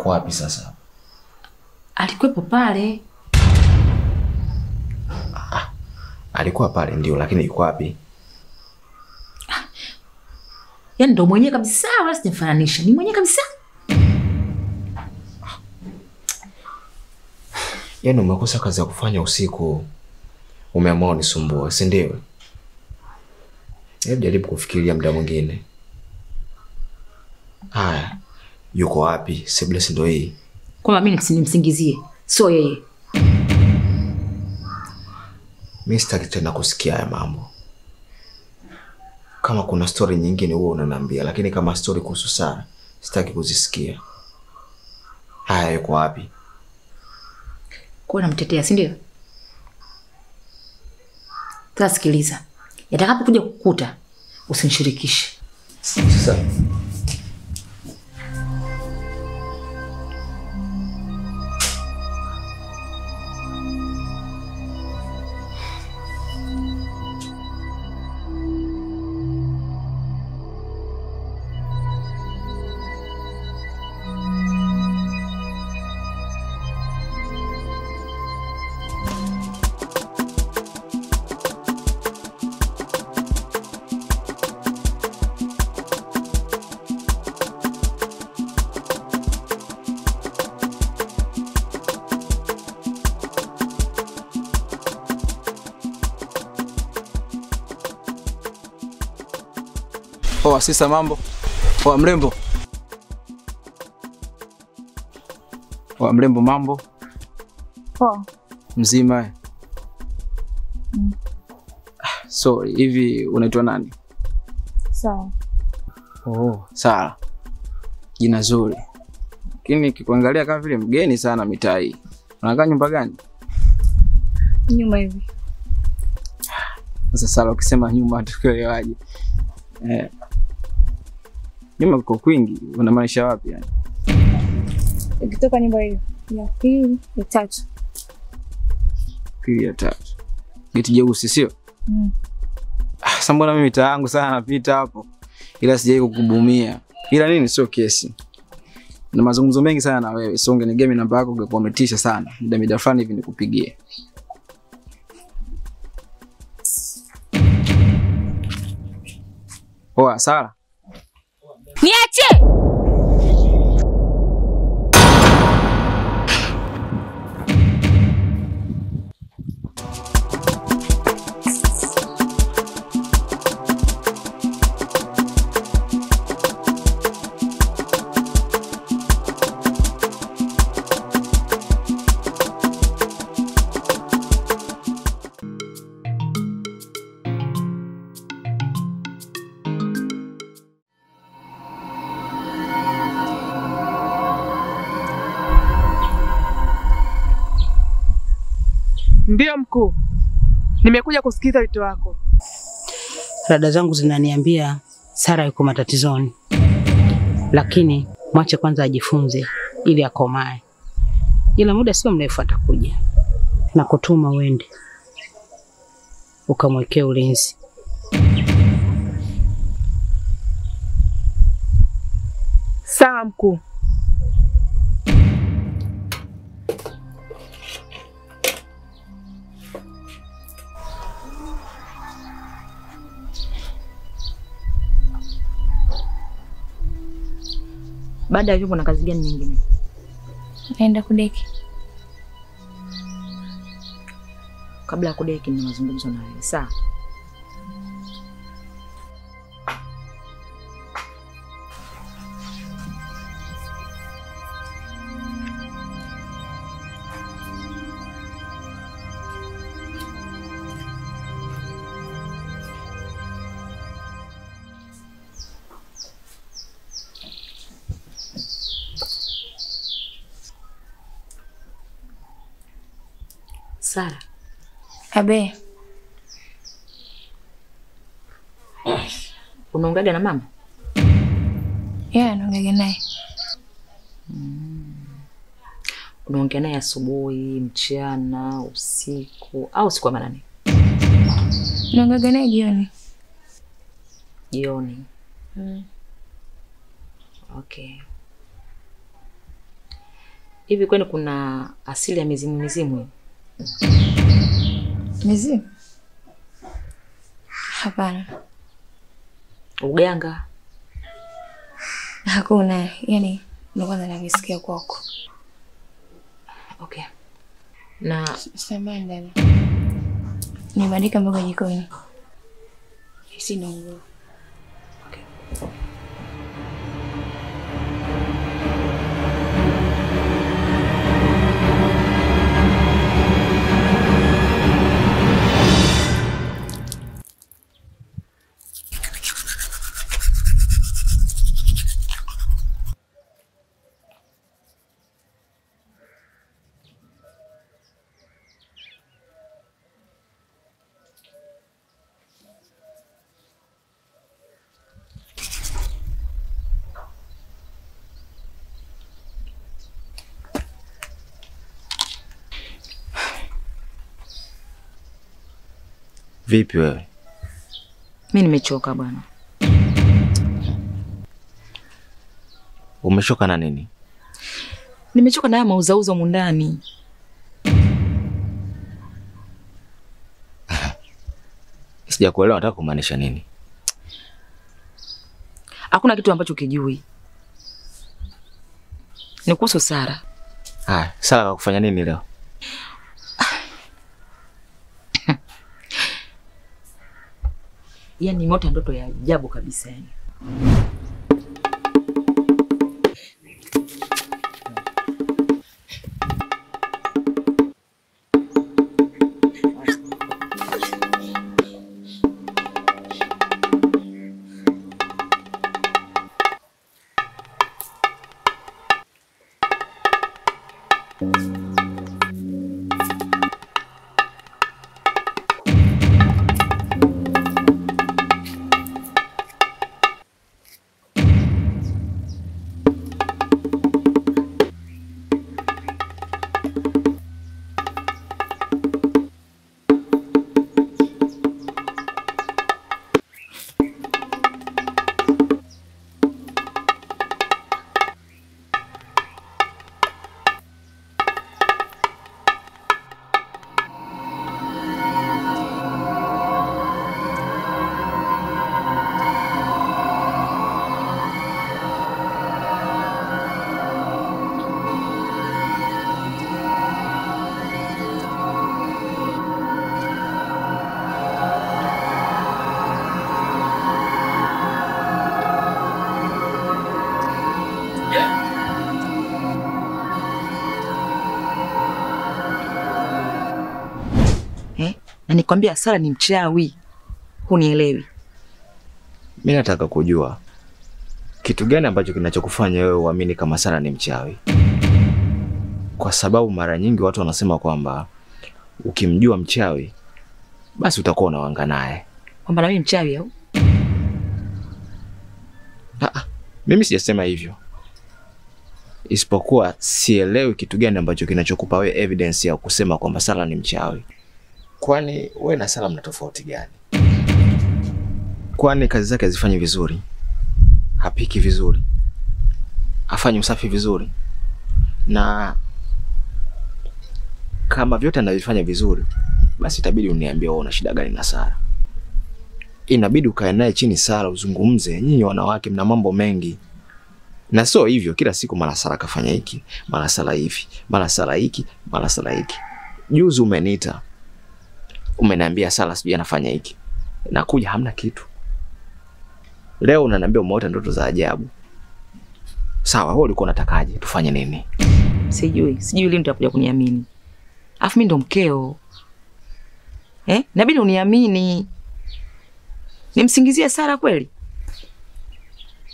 Yuko wapi sasa? Alikuwepo pale. Alikuwa pale ndio, lakini yuko wapi? Yaani ndo mwenyewe kabisa, wala sijafananisha. Ni mwenyewe kabisa. Yaani umekosa kazi ya kufanya usiku. Umeamua unisumbue, si ndio? Hebu jaribu kufikiria muda mwingine. Haya, yuko wapi? Sibless ndo hii. Kwa mimi nimsingizie. Sio yeye. Mimi sitaki tena kusikia haya mambo. Kama kuna story nyingine wewe unaniambia, lakini kama story kuhusu Sara sitaki kuzisikia. Haya, yuko wapi? Kwa namtetea, si ndio? Tasikiliza. Yatakapokuja kukuta usinishirikishe. Sasa Poa sisa, mambo? Poa mrembo. Poa mrembo, mambo? Poa. Mzima? Sorry, hivi unaitwa nani? Sawa. Oh, Sara. Jina zuri. Lakini nikikuangalia kama vile mgeni sana mitaa hii. Unakaa nyumba gani? Nyuma hivi. Sasa Sara, ukisema nyuma tukielewaje? Nyuma kuko kwingi, unamaanisha wapi yani? Ukitoka nyumba hiyo, ya pili, ya tatu. Pili ya tatu. Geti jeusi sio? Sasa mbona mimi mitaa yangu sana napita hapo. Ila sijai kukubumia. Ila nini sio kesi. Na mazungumzo mengi sana na wewe. So ungenigemi namba yako ungekuwa umetisha sana. Mida fulani hivi nikupigie. Poa, Sara. Niache! Ndio mkuu. Nimekuja kusikiza wito wako. Dada zangu zinaniambia Sara yuko matatizoni. Lakini mwache kwanza ajifunze ili akomae. Ila muda sio mrefu atakuja. Na kutuma uende ukamwekea ulinzi. Sawa mkuu. Baada ya hivyo kuna kazi gani nyingine? Naenda kudeki. Kabla ya kudeki nina mazungumzo na wewe. Sawa? Sara. Abe. Unaongaga na mama? Yeah, naongaga naye. Unaongea naye asubuhi, mchana, usiku au siku ya manane? Naongaga naye jioni. Jioni. Okay. Hivi kwani kuna asili ya mizimu? Mizimu? Hapana. Uganga? Hakuna. Yaani ndo kwanza nakisikia kwako. Okay. Na Samahani dada. Nimebandika mboga jikoni. Sina nguo. okay. Vipi wewe? Mimi nimechoka bwana. Umechoka na nini? Nimechoka na haya mauzauza humu ndani. Sijakuelewa unataka kumaanisha nini? Hakuna kitu ambacho kijui. Ni kuhusu Sara. Sara kakufanya nini leo? Yaani nimeota ndoto ya ajabu kabisa yani. Na nikwambia Sara ni mchawi. Hunielewi. Mimi nataka kujua kitu gani ambacho kinachokufanya wewe uamini kama Sara ni mchawi? Kwa sababu mara nyingi watu wanasema kwamba ukimjua mchawi basi utakuwa unawanga naye. Kwamba na mimi mchawi au? Mimi sijasema hivyo. Isipokuwa sielewi kitu gani ambacho kinachokupa wewe evidence ya kusema kwamba Sara ni mchawi. Kwani wewe na Sara mna tofauti gani? Kwani kazi zake hazifanye vizuri? Hapiki vizuri? Afanye usafi vizuri? Na kama vyote anavifanya vizuri, basi itabidi uniambie wewe una shida gani na Sara. Inabidi ukae naye chini Sara uzungumze. Nyinyi wanawake mna mambo mengi. Na sio hivyo kila siku mara Sara kafanya hiki, mara Sara hivi, mara Sara hiki, mara Sara hiki. Juzi umeniita. Umeniambia Sara sijui anafanya hiki. Nakuja hamna kitu. Leo unaniambia umeota ndoto za ajabu. Sawa, wewe ulikuwa unatakaje? Tufanye nini? Sijui lini utakuja kuniamini. Afu mimi ndo mkeo. Inabidi uniamini. Nimsingizie Sara kweli?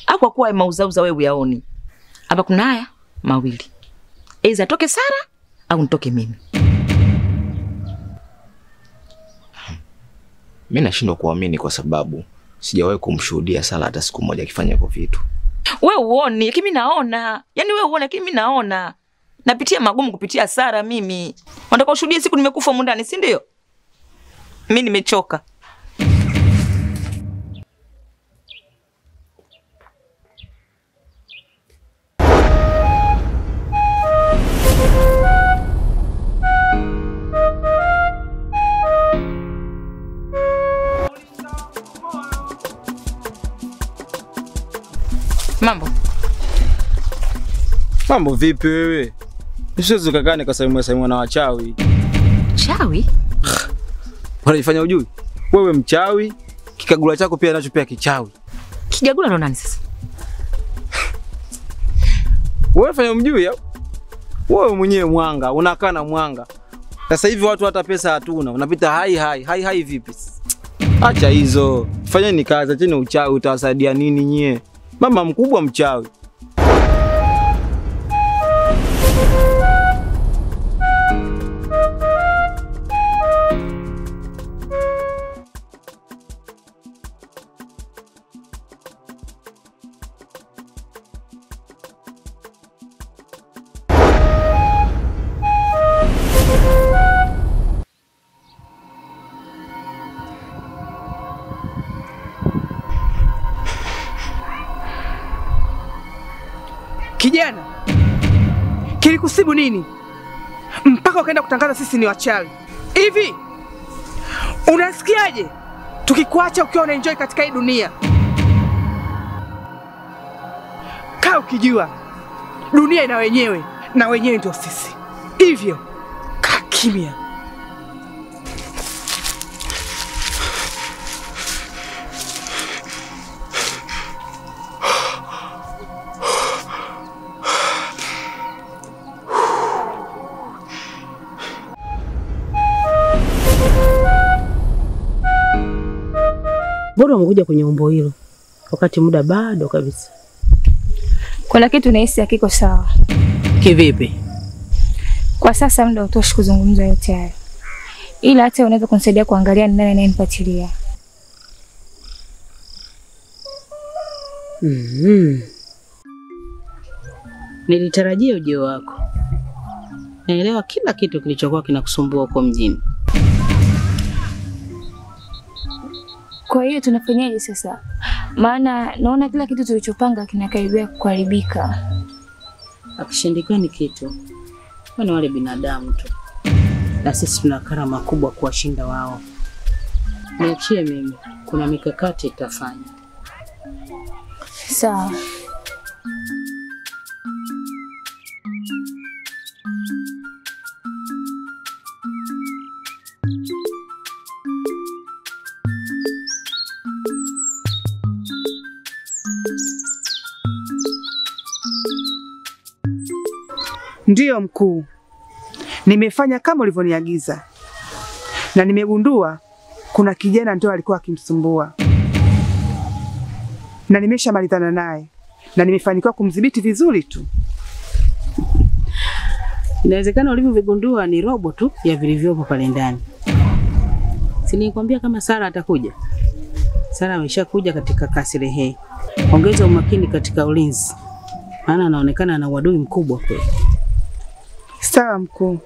Hapo kwa mauzauza wewe uyaoni. Hapa kuna haya mawili. Aidha toke Sara au nitoke mimi. Mimi nashindwa kuamini kwa sababu sijawahi kumshuhudia Sara hata siku moja akifanya hivyo vitu. Wewe uone, lakini mimi naona. Yaani wewe uone, lakini mimi naona. Napitia magumu kupitia Sara mimi. Unataka ushuhudie siku nimekufa mundani, si ndio? Mimi nimechoka. Mambo vipi wewe? Usiweze kukaa nikasalimwa na wachawi. Chawi? Wanajifanya ujui? Wewe mchawi, kikagula chako pia nacho pia kichawi. Kigagula ndo nani sasa? Wewe fanya mjui au? Wewe mwenyewe mwanga, unakaa na mwanga. Sasa hivi watu hata pesa hatuna, unapita hai vipi? Acha hizo. Fanyeni kazi, acheni uchawi, utawasaidia nini nyie? Mama mkubwa mchawi. Kijana, kilikusibu nini mpaka ukaenda kutangaza sisi ni wachawi? Hivi unasikiaje tukikuacha ukiwa unaenjoy katika hii dunia? Kaa ukijua dunia ina wenyewe na wenyewe ndio sisi. Hivyo kaa kimya. Bora umekuja kwenye umbo hilo wakati muda bado kabisa. Kuna kitu nahisi hakiko sawa. Kivipi? Kwa sasa muda utoshi kuzungumza yote hayo. Ila hata unaweza kunisaidia kuangalia ni nani anayenifuatilia. Nilitarajia ujio wako. Naelewa kila kitu kilichokuwa kinakusumbua huko mjini. Kwa hiyo tunafanyaje sasa? Maana naona kila kitu tulichopanga kinakaribia kuharibika. Akishindikani kitu, kwani wale binadamu tu. Na sisi tuna karama kubwa kuwashinda wao. Niachie mimi, kuna mikakati itafanya. Sawa. Ndiyo mkuu, nimefanya kama ulivyoniagiza na nimegundua kuna kijana ndio alikuwa akimsumbua na nimeshamalizana naye na nimefanikiwa kumdhibiti vizuri tu. Inawezekana ulivyovigundua ni robo tu ya vilivyopo pale ndani. Si nilikwambia kama Sara atakuja? Sara ameshakuja katika kasri hii. Ongeza umakini katika ulinzi, maana anaonekana ana uadui mkubwa kweli. Sawa mkuu.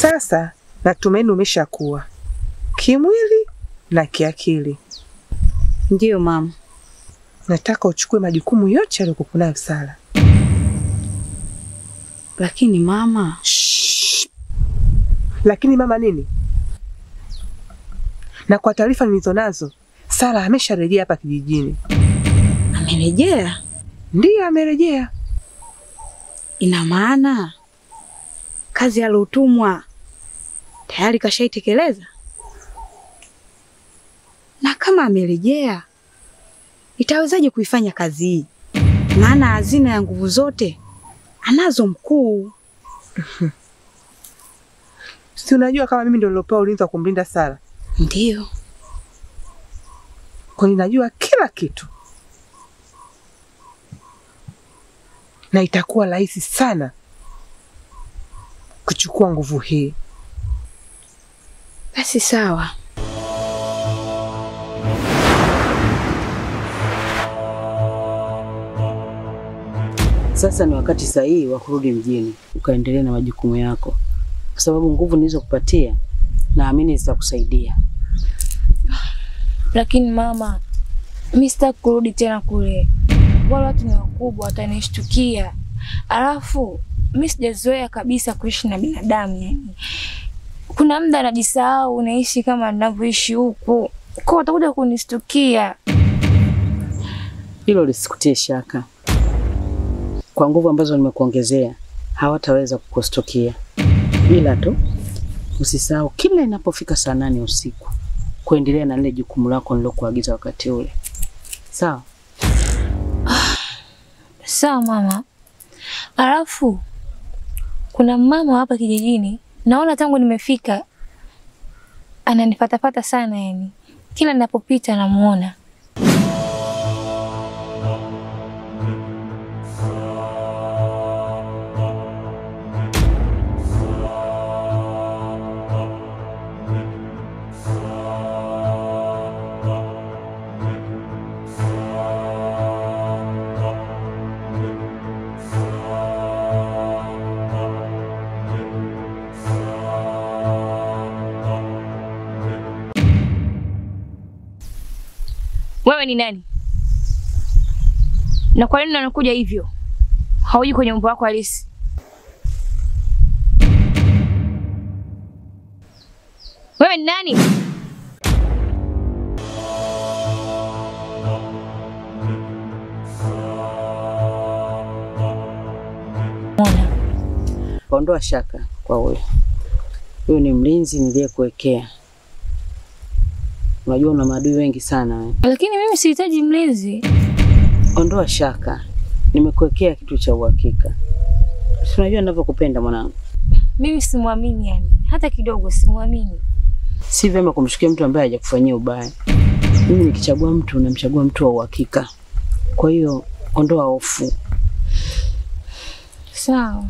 Sasa natumaini umeshakuwa kimwili na kiakili. Ndiyo mama. Nataka uchukue majukumu yote yaliyokuwa Sara. Lakini mama. Shh. Lakini mama nini? Na kwa taarifa nilizonazo, Sara amesharejea hapa kijijini. Amerejea? Ndiyo amerejea. Ina maana kazi aliyotumwa tayari kashaitekeleza? Na kama amerejea, itawezaje kuifanya kazi hii? Maana hazina ya nguvu zote anazo mkuu. Si unajua kama mimi ndio nilopewa ulinzi wa kumlinda Sara? Ndiyo. Kwa ninajua kila kitu. Na itakuwa rahisi sana kuchukua nguvu hii. Basi sawa. Sasa ni wakati sahihi wa kurudi mjini ukaendelea na majukumu yako, kwa sababu nguvu nilizokupatia naamini zitakusaidia. Lakini mama, mimi sitaki kurudi tena kule. Wale watu ni wakubwa, watanishtukia. Alafu mimi sijazoea kabisa kuishi na binadamu yani. Kuna muda najisahau unaishi kama ninavyoishi huku. Kwa utakuja kunishtukia. Hilo lisikutie shaka. Kwa nguvu ambazo nimekuongezea, hawataweza kukustukia. Ila tu usisahau kila inapofika saa 8 usiku kuendelea na lile jukumu lako nilokuagiza wakati ule. Sawa? Sawa mama. Alafu kuna mama hapa kijijini, naona tangu nimefika ananifatafata sana yani. Kila ninapopita namuona. Wewe ni nani? Na kwa nini unakuja hivyo? Hauji kwenye umbo wako halisi. Wewe ni nani? Ondoa shaka kwa wewe. Huyu ni mlinzi niliyekuwekea. Unajua una maadui wengi sana. Lakini mimi sihitaji mlinzi. Ondoa shaka. Nimekuwekea kitu cha uhakika. Unajua ninavyokupenda mwanangu. Mimi simwamini yani. Hata kidogo simwamini. Si vyema kumshukia mtu ambaye hajakufanyia ubaya. Mimi nikichagua mtu namchagua mtu wa uhakika. Kwa hiyo ondoa hofu. Sawa.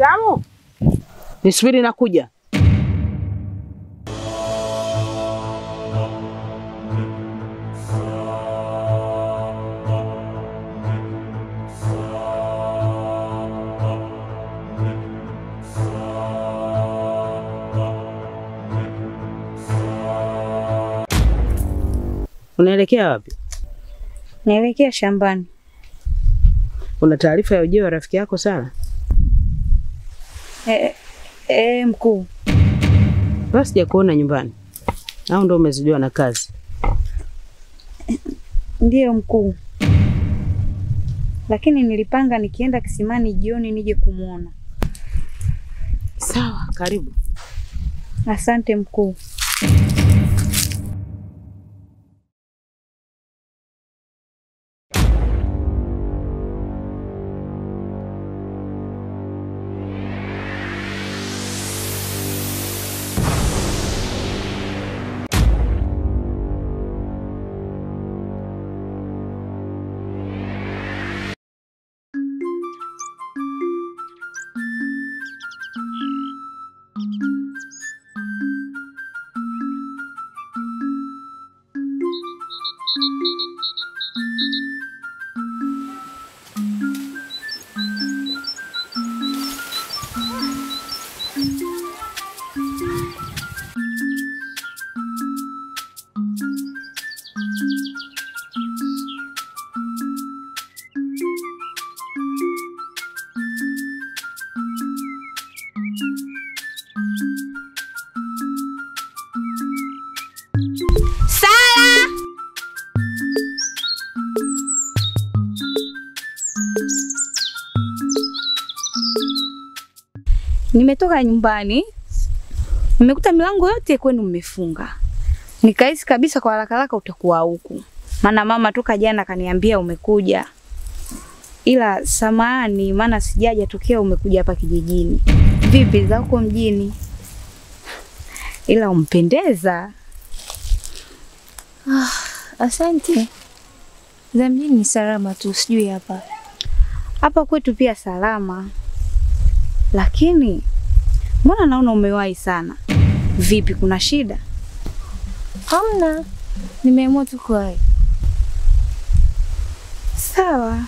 Jamu. Nisubiri nakuja. Unaelekea wapi? Naelekea shambani. Una taarifa ya ujio wa rafiki yako Sara? Mkuu. Basi sijakuona nyumbani. Au ndo umezidiwa na kazi? Ndiyo mkuu. Lakini nilipanga nikienda kisimani jioni nije kumuona. Sawa, karibu. Asante mkuu. Nimetoka nyumbani, nimekuta milango yote kwenu mmefunga. Nikahisi kabisa kwa haraka haraka utakuwa huku. Maana mama toka jana kaniambia umekuja. Ila samahani, maana sijaja tokea umekuja hapa kijijini. Vipi za huko mjini? Ila umpendeza. Asante. Za mjini ni salama tu, sijui hapa. Hapa kwetu pia salama. Lakini mbona naona umewahi sana? Vipi, kuna shida? Hamna. Nimeamua tu kuwahi. Sawa.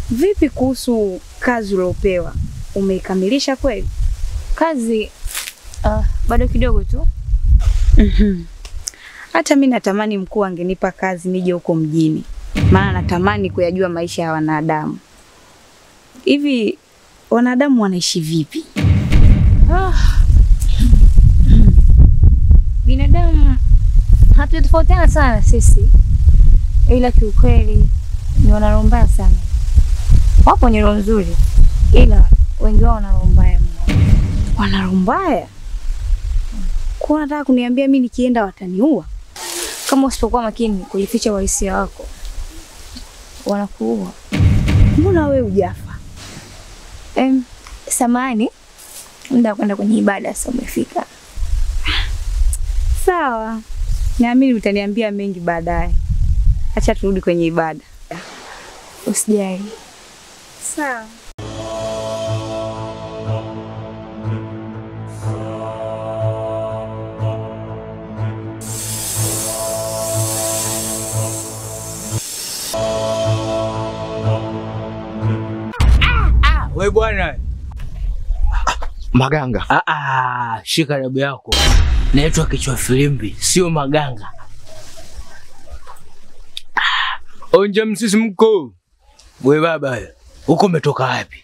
Vipi kuhusu kazi uliopewa? Umeikamilisha kweli? Kazi bado kidogo tu. Hata mimi natamani mkuu angenipa kazi nije huko mjini. Maana natamani kuyajua maisha ya wanadamu. Hivi wanadamu wanaishi vipi? Binadamu hatutofautiana sana sisi. Ila kiukweli ni wanaromba sana. Wapo wenye roho nzuri, ila wengi wao wanaromba mno. Wanaromba? Kwa nataka kuniambia mimi nikienda wataniua? Kama usipokuwa makini kujificha uhalisia wako, wanakuua. Mbona wewe hujafa? Samahani, muda kwenda kwenye ibada sasa umefika. Sawa. Naamini utaniambia mengi baadaye. Acha turudi kwenye ibada. Usijali. Sawa. Wewe bwana. Maganga. Shika adabu yako. Naitwa Kichwa Filimbi, sio Maganga. Onja msisimko. Wewe baba, huko umetoka wapi?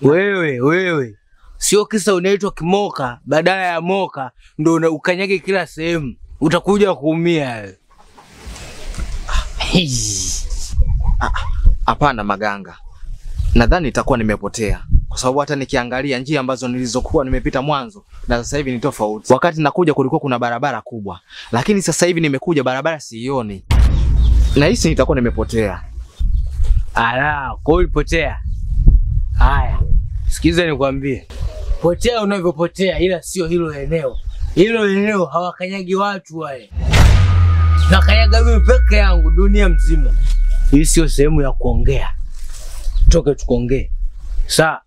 Wewe. Sio kisa unaitwa Kimoka, badala ya Moka ndio ukanyage kila sehemu. Utakuja kuumia. Hapana Maganga. Nadhani itakuwa nimepotea. Kwa sababu hata nikiangalia njia ambazo nilizokuwa nimepita mwanzo na sasa hivi ni tofauti. Wakati nakuja kulikuwa kuna barabara kubwa, lakini sasa hivi nimekuja barabara siioni. Nahisi nitakuwa nimepotea. Kwa ulipotea. Haya, sikiza nikwambie. Potea unavyopotea, ila sio hilo eneo. Hilo eneo hawakanyagi watu wale. Nakanyaga mimi peke yangu dunia mzima. Hii sio sehemu ya kuongea. Toke tukaongee. Sawa.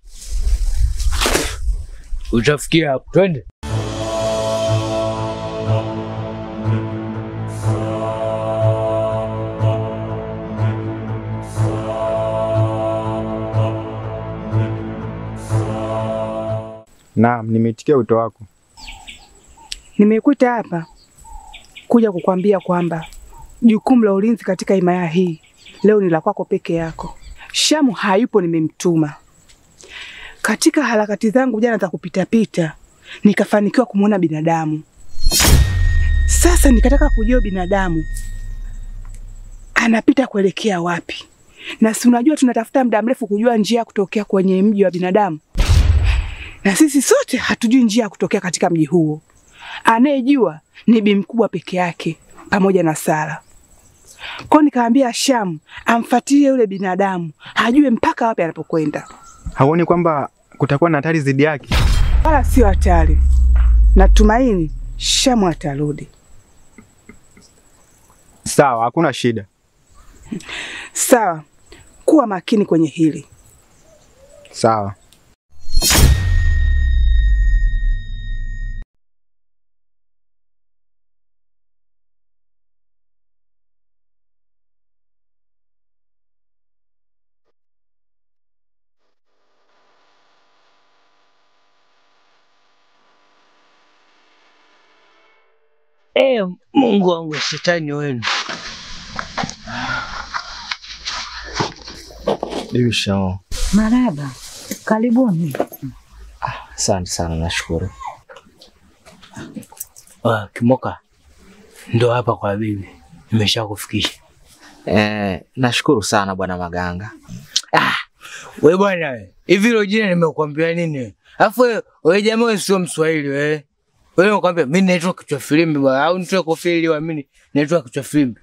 Utafikia hapo, twende. Naam, nimeitikia wito wako. Nimekuita hapa kuja kukwambia kwamba jukumu la ulinzi katika himaya hii leo ni la kwako peke yako. Shamu hayupo, nimemtuma. Katika harakati zangu jana za kupita, nikafanikiwa kumwona binadamu. Sasa nikataka kujua binadamu anapita kuelekea wapi. Na si unajua tunatafuta muda mrefu kujua njia ya kutokea kwenye mji wa binadamu. Na sisi sote hatujui njia ya kutokea katika mji huo. Anayejua ni Bi Mkubwa peke yake pamoja na Sara. Kwa nikaambia Sham amfuatilie yule binadamu, ajue mpaka wapi anapokwenda. Hauoni kwamba kutakuwa na hatari zidi yake? Wala sio hatari. Natumaini Sham atarudi. Sawa, hakuna shida. Sawa. Kuwa makini kwenye hili. Sawa. Mungu wangu, shetani wenu. Divisha. Maraba, karibuni. Asante sana, nashukuru. Kimoka, ndo hapa kwa bibi. Nimeshakufikisha. Nashukuru sana bwana Maganga. Wewe bwana wewe. Hivi hilo jina nimekuambia nini? Alafu wewe jamaa wewe sio Mswahili wewe. Wewe unakwambia mimi naitwa kichwa filimbi bwana, au nitoe kofia wa mimi naitwa kichwa filimbi.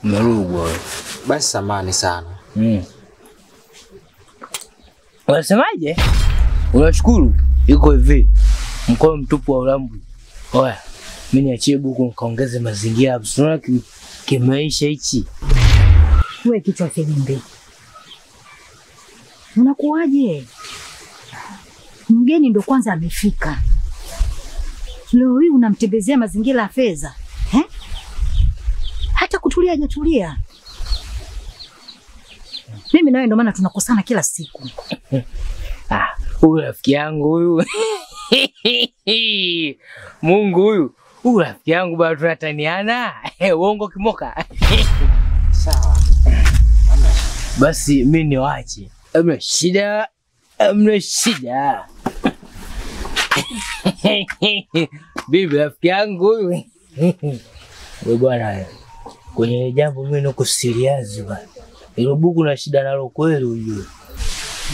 Mmerugwa wewe. Basi samani sana. Unasemaje? Unashukuru? Iko hivi. Mkono mtupu wa ulambu. Oya, mimi niachie buku nikaongeze mazingira hapo. Unaona kimeisha hichi. Wewe kichwa filimbi. Unakuaje? Mgeni ndo kwanza amefika. Leo hii unamtembezea mazingira ya fedha. Hata kutulia hajatulia. Mimi nawe ndo maana tunakosana kila siku. Huyu rafiki yangu huyu. Mungu huyu. Huyu rafiki yangu bado tunataniana. Uongo Kimoka. Sawa. Basi mimi niwaache. Hamna shida. Hamna shida. Bibi rafiki yangu huyu. Wewe bwana, kwenye jambo mimi niko serious bwana. Hilo buku na shida nalo kweli ujue.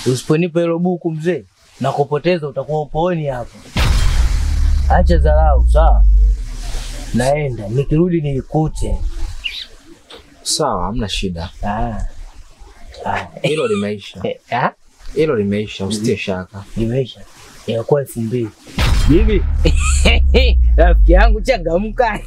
Usiponipa hilo buku mzee, nakupoteza, utakuwa uponi hapo. Acha dharau, sawa? Naenda, nikirudi nilikute. Sawa, hamna shida. Hilo limeisha. Hilo limeisha, usitie shaka. Limeisha. Inakuwa 2000. Bibi. Rafiki yangu changamka.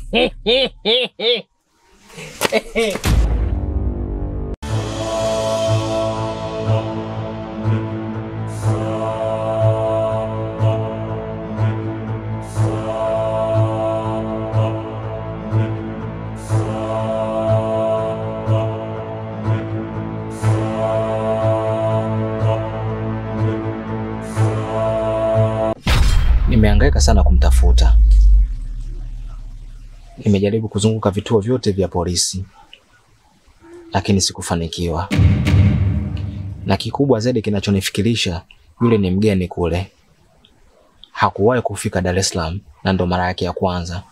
Nimehangaika sana kumtafuta. Nimejaribu kuzunguka vituo vyote vya polisi, lakini sikufanikiwa. Na kikubwa zaidi kinachonifikirisha, yule ni mgeni kule. Hakuwahi kufika Dar es Salaam na ndo mara yake ya kwanza.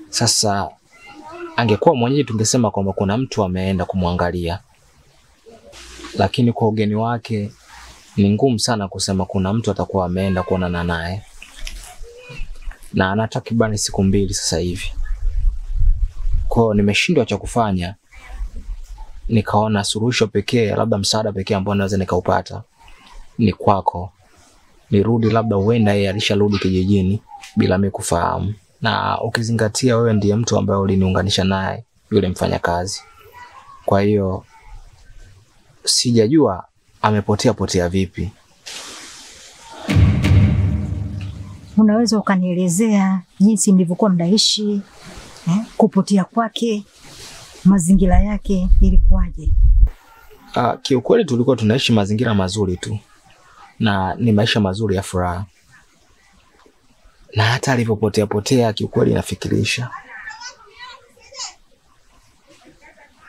Sasa angekuwa mwenyeji tungesema kwamba kuna mtu ameenda kumwangalia. Lakini kwa ugeni wake ni ngumu sana kusema kuna mtu atakuwa ameenda kuonana naye. Na ana takribani siku 2 sasa hivi. Kwa nimeshindwa cha kufanya. Nikaona suluhisho pekee, labda msaada pekee ambao naweza nikaupata ni kwako. Nirudi, labda huenda yeye alisharudi kijijini bila mimi kufahamu. Na ukizingatia wewe ndiye mtu ambaye uliniunganisha naye, yule mfanyakazi. Kwa hiyo sijajua amepotea vipi. Unaweza ukanielezea jinsi mlivyokuwa mnaishi, kupotea kwake, mazingira yake ilikuwaje? Kiukweli tulikuwa tunaishi mazingira mazuri tu. Na ni maisha mazuri ya furaha. Na hata alivyopotea kiukweli inafikirisha.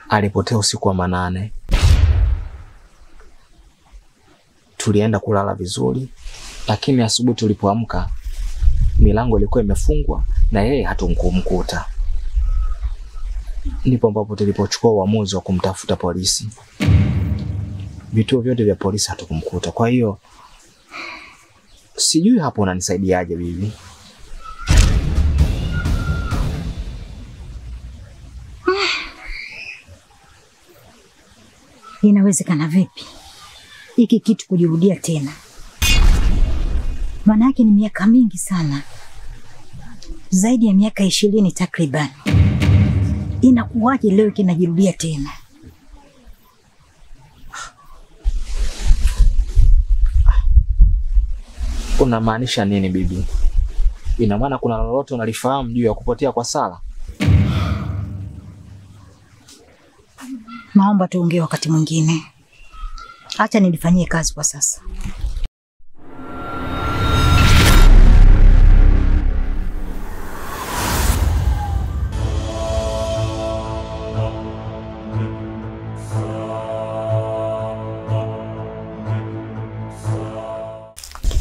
Alipotea usiku wa manane. Tulienda kulala vizuri, lakini asubuhi tulipoamka milango ilikuwa imefungwa na yeye hatukumkuta. Ndipo ambapo tulipochukua uamuzi wa kumtafuta polisi. Vituo vyote vya polisi hatukumkuta. Kwa hiyo sijui hapo unanisaidiaje bibi? Inawezekana vipi hiki kitu kujirudia tena? Maana yake ni miaka mingi sana, zaidi ya miaka 20 takriban. Inakuwaje leo kinajirudia tena? Unamaanisha nini bibi? Ina maana kuna lolote unalifahamu juu ya kupotea kwa Sara? Naomba tuongee wakati mwingine. Acha nilifanyie kazi kwa sasa.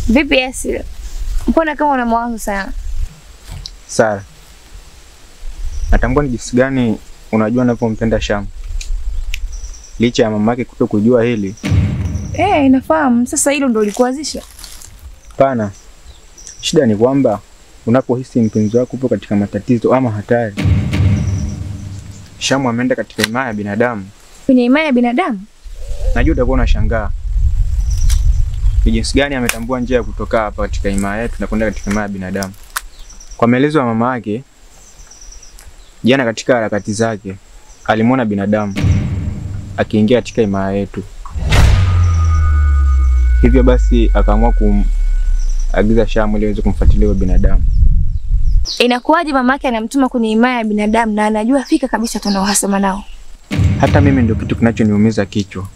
Vipi Asili? Mbona kama una mawazo sana? Sara, natambua ni jinsi gani unajua ninavyompenda Sham. Licha ya mamake kutokujua hili. Nafahamu. Sasa hilo ndio likuanzisha? Pana. Shida ni kwamba unapohisi mpenzi wako upo katika matatizo ama hatari. Sham ameenda katika imani ya binadamu. Kwenye imani ya binadamu? Najua utakuwa unashangaa. Ni jinsi gani ametambua njia ya kutoka hapa katika imani yetu na kwenda katika imani ya binadamu. Kwa maelezo ya mama yake, jana katika harakati zake alimwona binadamu akiingia katika imani yetu. Hivyo basi akaamua kuagiza Sham ili aweze kumfuatilia binadamu. Inakuwaje mamake anamtuma kwenye imani ya binadamu na anajua fika kabisa tuna uhasama nao? Hata mimi ndio kitu kinachoniumiza kichwa.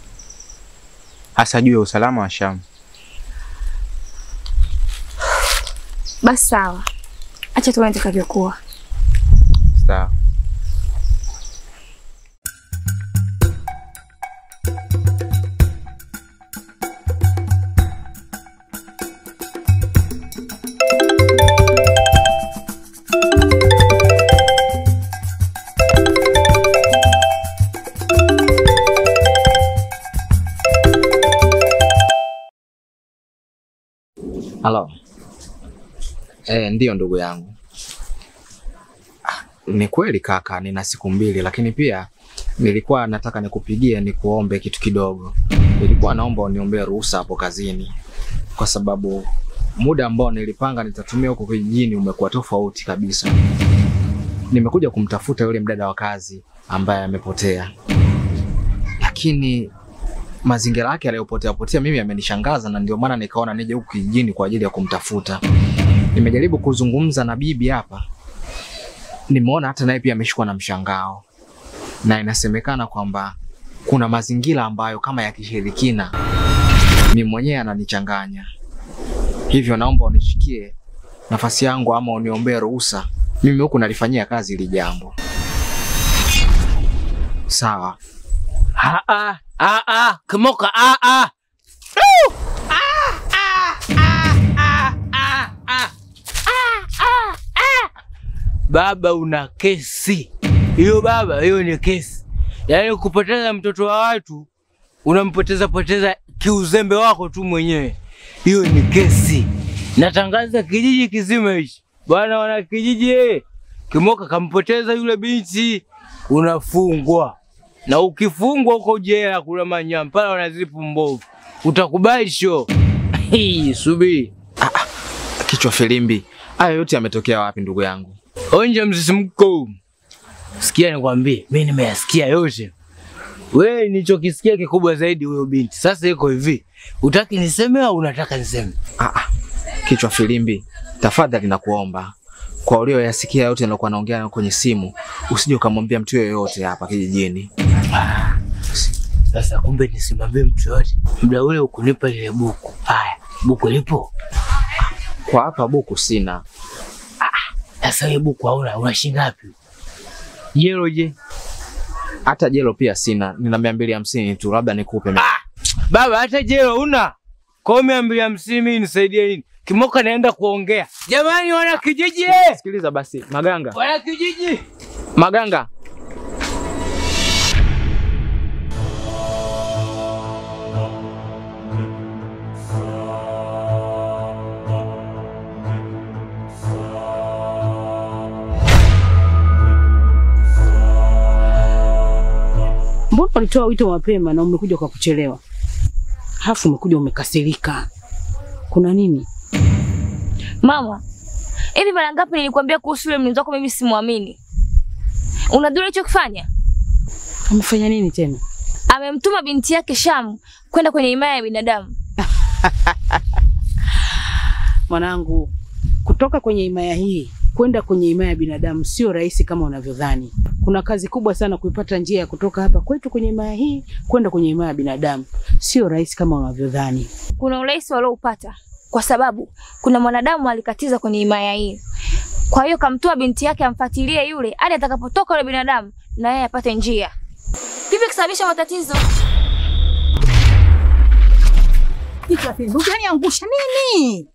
Hasa juu ya usalama wa Sham. Basi sawa. Acha tuone itakavyokuwa. Sawa. Halo. Ndio ndugu yangu. Ni kweli kaka, nina siku 2 lakini pia nilikuwa nataka nikupigie nikuombe kitu kidogo. Nilikuwa naomba uniombee ruhusa hapo kazini kwa sababu muda ambao nilipanga nitatumia huko kijijini umekuwa tofauti kabisa. Nimekuja kumtafuta yule mdada wa kazi ambaye amepotea. Lakini mazingira yake aliyopotea mimi yamenishangaza na ndio maana nikaona nije huko kijijini kwa ajili ya kumtafuta. Nimejaribu kuzungumza na bibi hapa. Nimeona hata naye pia ameshikwa na mshangao. Na inasemekana kwamba kuna mazingira ambayo kama ya kishirikina. Mimi mwenyewe ananichanganya. Hivyo naomba unishikie nafasi yangu ama uniombee ruhusa. Mimi huku nalifanyia kazi hili jambo. Sawa. Kimoka Baba una kesi. Hiyo baba, hiyo ni kesi. Yaani kupoteza mtoto wa watu, unampoteza kiuzembe wako tu mwenyewe. Hiyo ni kesi. Natangaza kijiji kizima hichi. Bwana wana kijiji, Kimoka kampoteza yule binti, unafungwa. Na ukifungwa uko jela kula manyama, pala wanazipu mbovu. Utakubali show. Subiri. Kichwa filimbi. Haya yote yametokea wapi ndugu yangu? Onja msisimko. Sikia nikwambie, mimi nimeyasikia yote. Wewe nilichokisikia kikubwa zaidi huyo binti. Sasa iko hivi. Utaki niseme au unataka niseme? Kichwa filimbi. Tafadhali nakuomba. Kwa ulioyasikia yote nilokuwa naongea kwenye simu, usije ukamwambia mtu yoyote hapa kijijini. Sasa kumbe nisimwambie mtu yote. Muda ule ukunipa ile buku. Haya, buku lipo? Kwa hapa buku sina. Sasa ile buku hauna, una shilingi ngapi? Jelo je? Hata jelo pia sina. Nina 250 tu, labda nikupe. Baba hata jelo una? Kwa 250 mimi nisaidie nini? Kimoka naenda kuongea. Jamani wana kijiji! Sikiliza basi, Maganga. Wana kijiji! Maganga. Mbona ulitoa wito mapema na umekuja kwa kuchelewa? Halafu umekuja umekasirika. Kuna nini? Mama, hivi mara ngapi nilikwambia kuhusu yule mlinzi wako mimi simuamini? Unajua alichokifanya? Amefanya nini tena? Amemtuma binti yake Sham kwenda kwenye himaya ya binadamu. Mwanangu, kutoka kwenye himaya hii kwenda kwenye himaya ya binadamu sio rahisi kama unavyodhani. Kuna kazi kubwa sana kuipata njia ya kutoka hapa kwetu kwenye himaya hii kwenda kwenye himaya ya binadamu. Sio rahisi kama unavyodhani. Kuna urahisi walioupata kwa sababu kuna mwanadamu alikatiza kwenye himaya hii. Kwa hiyo kamtoa binti yake amfuatilie yule hadi atakapotoka yule binadamu na yeye apate njia. Vipi kusababisha matatizo? Unaniangusha nini?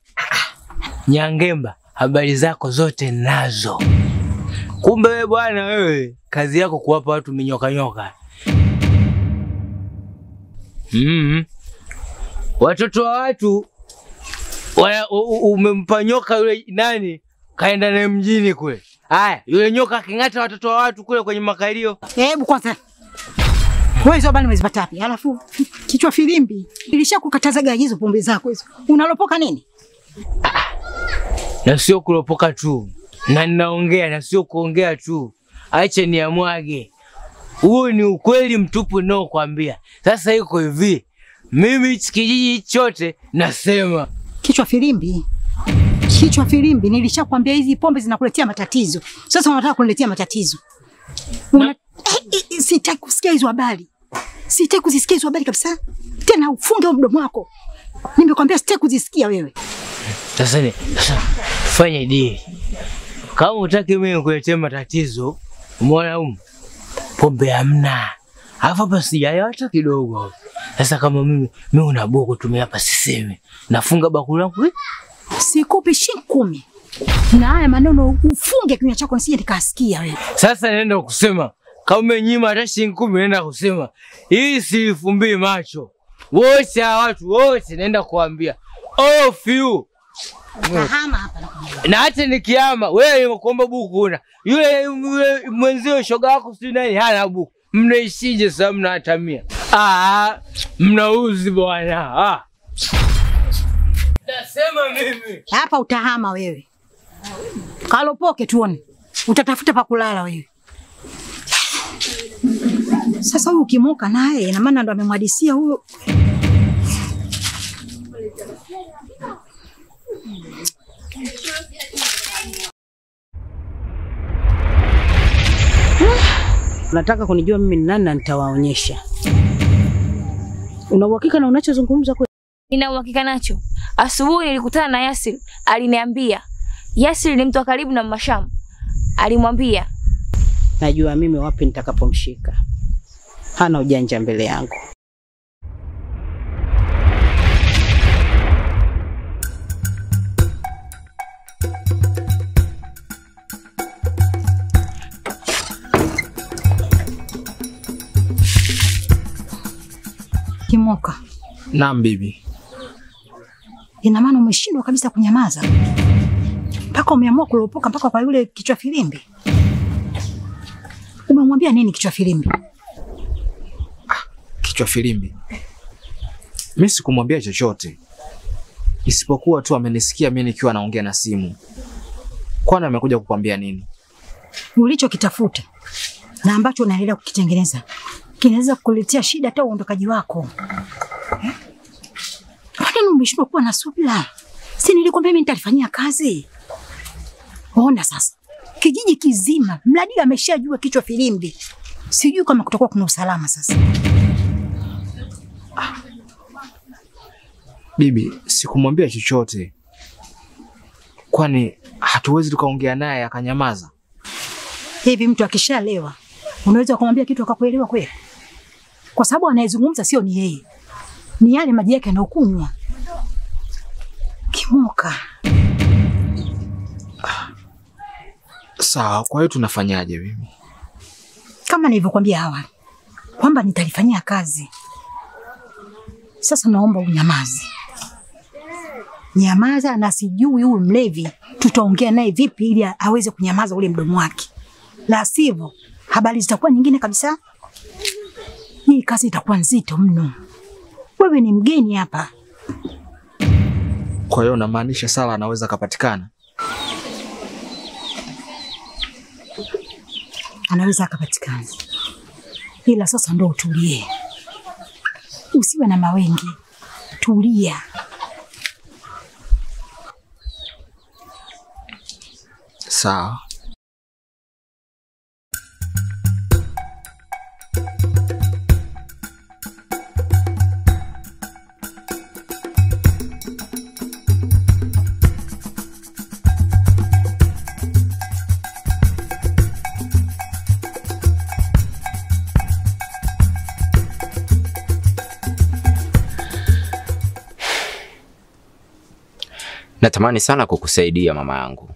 Nyangemba, habari zako zote nazo. Kumbe wewe bwana wewe, kazi yako kuwapa watu minyoka. Watoto wa watu umempa nyoka yule nani? Kaenda naye mjini kule. Haya, yule nyoka aking'ata watoto wa watu kule kwenye makalio. Hebu kwanza. Wewe hizo habari umezipata wapi? Alafu kichwa filimbi. Nilishakukatazaga hizo pombe zako hizo. Unalopoka nini? Na sio kulopoka tu. Na ninaongea na sio kuongea tu. Acha niamwage. Huo ni ukweli mtupu nao kuambia. Sasa iko hivi. Mimi kijiji chote nasema kichwa filimbi. Kichwa filimbi, nilishakwambia hizi pombe zinakuletea matatizo. Sasa unataka kuniletea matatizo. Sitaki kusikia hizo habari. Sitaki kuzisikia hizo habari kabisa. Tena ufunge mdomo wako. Nimekwambia sitaki kuzisikia wewe. Sasa fanya deal. Kama utaki mimi kuletea matatizo, umeona pombe hamna. Hapa sijaelewa hata kidogo. Sasa kama mimi una boko tumia hapa siseme. Nafunga bakuli langu. Sikupi shilingi 10. Na haya maneno ufunge kinywa chako nisije nikasikia wewe. Sasa naenda kusema kama umenyima hata shilingi 10 naenda kusema hii sifumbii macho. Wote watu wote naenda kuambia all of you. Kahama hapa na hata nikiama wewe umekuomba buku una. Yule mwenzio shoga wako si nani hana buku. Mnaishije sasa mnatamia? Mnauzi bwana. Nasema mimi. Hapa utahama wewe. Kalopoke tuone. Utatafuta pa kulala wewe. Sasa huyu ukimoka naye na maana ndo amemwadisia huyo. Nataka kunijua mimi ni nani na nitawaonyesha. Una uhakika na unachozungumza kweli? Nina uhakika nacho. Asubuhi nilikutana na Yasir, aliniambia. Yasir ni mtu wa karibu na Masham. Alimwambia, najua mimi wapi nitakapomshika. Hana ujanja mbele yangu. Kimoka. Naam bibi. Ina maana umeshindwa kabisa kunyamaza. Mpaka umeamua kulopoka mpaka kwa yule kichwa filimbi. Umemwambia nini kichwa filimbi? Kichwa filimbi. Mimi sikumwambia chochote. Isipokuwa tu amenisikia mimi nikiwa naongea na simu. Kwani amekuja kukwambia nini? Ulichokitafuta na ambacho unaendelea kukitengeneza kinaweza kukuletea shida hata uondokaji wako. Kwani umeshindwa kuwa na subira? Si nilikwambia mimi nitalifanyia kazi. Ona sasa. Kijiji kizima mradi ameshajua kichwa filimbi. Sijui kama kutakuwa kuna usalama sasa. Bibi, sikumwambia chochote. Kwani hatuwezi tukaongea naye akanyamaza? Hivi mtu akishalewa unaweza kumwambia kitu akakuelewa kweli? Kwa sababu anayezungumza sio ni yeye. Ni yale maji yake anayokunywa. nyoka. Sawa, kwa hiyo tunafanyaje mimi? Kama nilivyokuambia awali kwamba nitalifanyia kazi. Sasa naomba unyamaze. Nyamaza, na sijui huyu mlevi tutaongea naye vipi ili aweze kunyamaza ule mdomo wake. La sivyo habari zitakuwa nyingine kabisa. Hii kazi itakuwa nzito mno. Wewe ni mgeni hapa. Kwa hiyo unamaanisha Sara anaweza kupatikana? Anaweza akapatikana. Ila sasa ndo utulie. Usiwe na mawengi. Tulia. Sawa. Natamani sana kukusaidia mama yangu.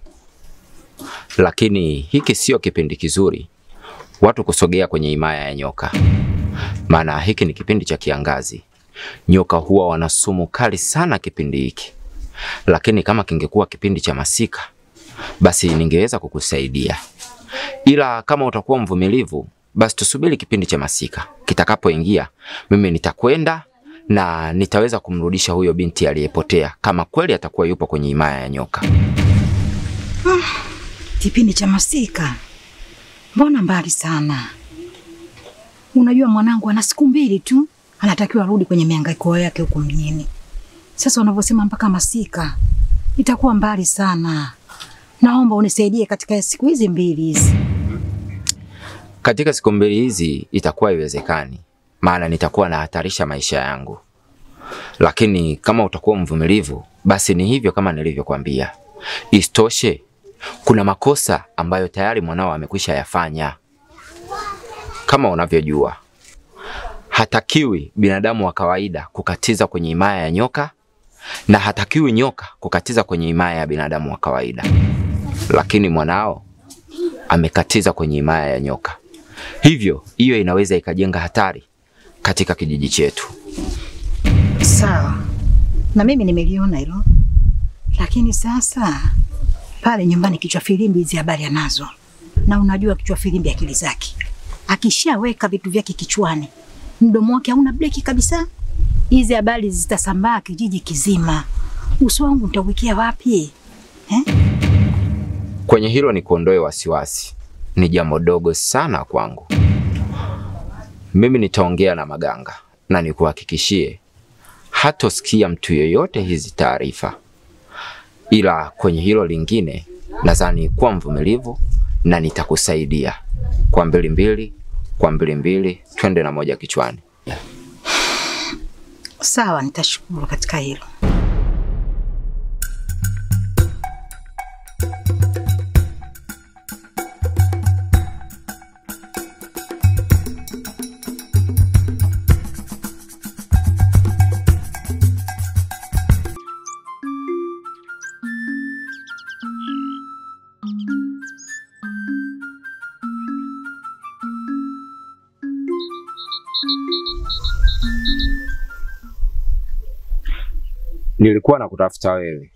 Lakini hiki sio kipindi kizuri watu kusogea kwenye himaya ya nyoka. Maana hiki ni kipindi cha kiangazi. Nyoka huwa wana sumu kali sana kipindi hiki. Lakini kama kingekuwa kipindi cha masika, basi ningeweza kukusaidia. Ila kama utakuwa mvumilivu, basi tusubiri kipindi cha masika. Kitakapoingia, mimi nitakwenda na nitaweza kumrudisha huyo binti aliyepotea kama kweli atakuwa yupo kwenye himaya ya nyoka. Kipindi cha masika? Mbona mbali sana? Unajua mwanangu ana siku 2 tu anatakiwa arudi kwenye mihangaiko yake huko mjini. Sasa unavyosema mpaka masika itakuwa mbali sana. Naomba unisaidie katika siku hizi 2 hizi. Katika siku 2 hizi itakuwa iwezekani, maana nitakuwa nahatarisha maisha yangu. Lakini kama utakuwa mvumilivu, basi ni hivyo kama nilivyokuambia. Isitoshe, kuna makosa ambayo tayari mwanao amekwisha yafanya. Kama unavyojua, hatakiwi binadamu wa kawaida kukatiza kwenye himaya ya nyoka, na hatakiwi nyoka kukatiza kwenye himaya ya binadamu wa kawaida. Lakini mwanao amekatiza kwenye himaya ya nyoka. Hivyo, hiyo inaweza ikajenga hatari katika kijiji chetu. Sawa. Na mimi nimeliona hilo. Lakini sasa pale nyumbani kichwa filimbi hizi habari anazo. Na unajua kichwa filimbi akili zake. Akishaweka vitu vyake kichwani, mdomo wake hauna breki kabisa. Hizi habari zitasambaa kijiji kizima. Uso wangu nitauwekea wapi? Kwenye hilo ni kuondoe wasiwasi. Ni jambo dogo sana kwangu. Mimi nitaongea na maganga na nikuhakikishie hatosikia mtu yoyote hizi taarifa. Ila kwenye hilo lingine nadhani kuwa mvumilivu na nitakusaidia. Kwa 2 kwa 2 twende na moja kichwani. Sawa, nitashukuru katika hilo. Nilikuwa nakutafuta wewe.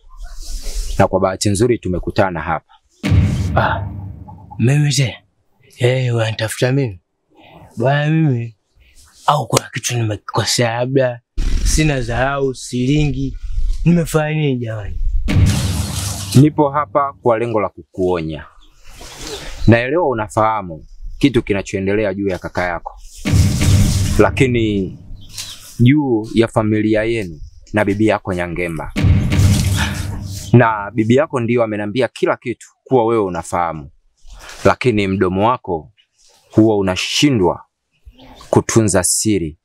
Na kwa bahati nzuri tumekutana hapa. Mimi je? Wanitafuta mimi? Bwana mimi au kuna kitu nimekosea, labda sina dharau, silingi. Nimefanya nini jamani? Nipo hapa kwa lengo la kukuonya. Naelewa unafahamu kitu kinachoendelea juu ya kaka yako. Lakini juu ya familia yenu na bibi yako Nyangemba. Na bibi yako ndio ameniambia kila kitu kuwa wewe unafahamu. Lakini mdomo wako huwa unashindwa kutunza siri.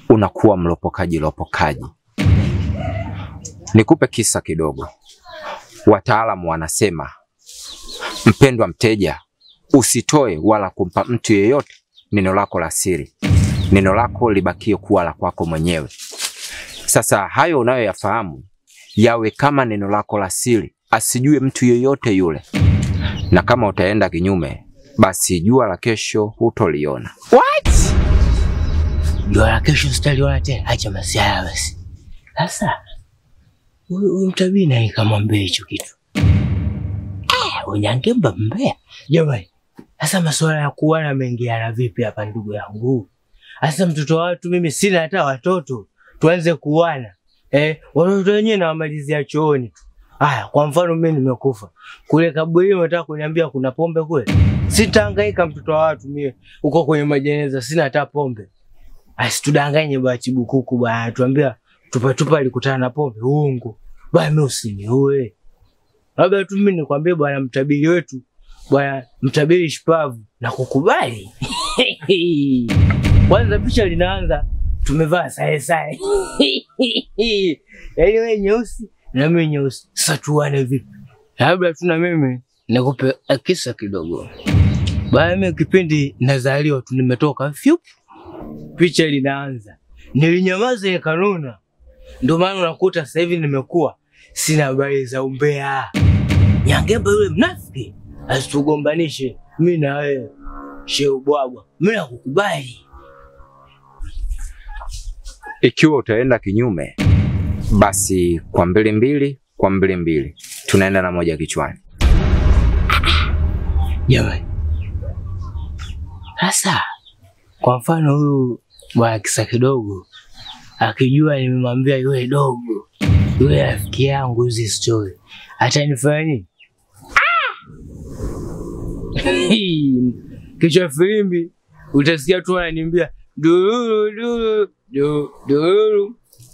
Unakuwa mlopokaji. Nikupe kisa kidogo. Wataalamu wanasema, mpendwa mteja, usitoe wala kumpa mtu yeyote neno lako la siri. Neno lako libakie kuwa la kwako mwenyewe. Sasa hayo unayoyafahamu yawe kama neno lako la siri, asijue mtu yeyote yule. Na kama utaenda kinyume, basi jua la kesho hutoliona. What? Jua la kesho sitaliona tena? Acha masiara basi. Sasa huyu Mtabina nikamwambia hicho kitu. Unyangemba mbea. Jamani, sasa masuala ya kuana mengiana vipi hapa ndugu yangu? Sasa mtoto watu mimi sina hata watoto. Tuanze kuana. Watoto wenyewe na wamalizia chooni. Haya, kwa mfano mimi nimekufa. Kule kaburi unataka kuniambia kuna pombe kule? Sitahangaika mtoto wa watu mimi uko kwenye majeneza sina hata pombe. Asitudanganye bahati bukuku bwana, tuambia tupa alikutana na pombe. Uongo. Bwana mimi usiniue. Labda tu mimi nikwambie bwana mtabiri wetu, bwana mtabiri shupavu na kukubali. Kwanza picha linaanza tumevaa sare. Yaani wewe nyeusi na mimi nyeusi. Sasa tuane vipi? Labda tuna mimi nikupe kisa kidogo. Bwana mimi kipindi nazaliwa tu nimetoka fyup. Picha linaanza. Nilinyamaza nikanuna. Ndio maana unakuta sasa hivi nimekuwa sina habari za umbea. Nyangemba yule mnafiki asitugombanishe mimi na wewe. Sheu bwabwa, mimi nakukubali. Ikiwa utaenda kinyume, basi kwa mbili tunaenda na moja kichwani. Jamani. Sasa kwa mfano huyu bwana kisa kidogo akijua nimemwambia yule dogo, yule rafiki yangu hizi story, atanifanya nini? Kichwa filimbi utasikia tu wananiambia dururu.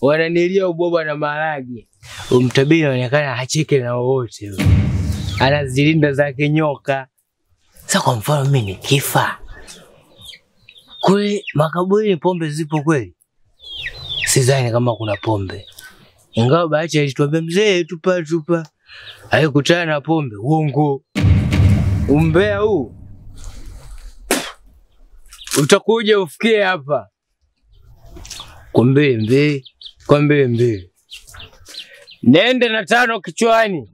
Wananilia ubwabwa na maharage. Mtabiri anaonekana hacheke na wote. Anazilinda zake nyoka. Sasa kwa mfano mimi nikifa, kule makaburini pombe zipo kweli? Sidhani kama kuna pombe. Ingawa Bahati alituambia mzee tupa. Haikutana na pombe. Uongo. Umbea huu. Utakuja ufikie hapa. Kwa mbele. Nende na 5 kichwani.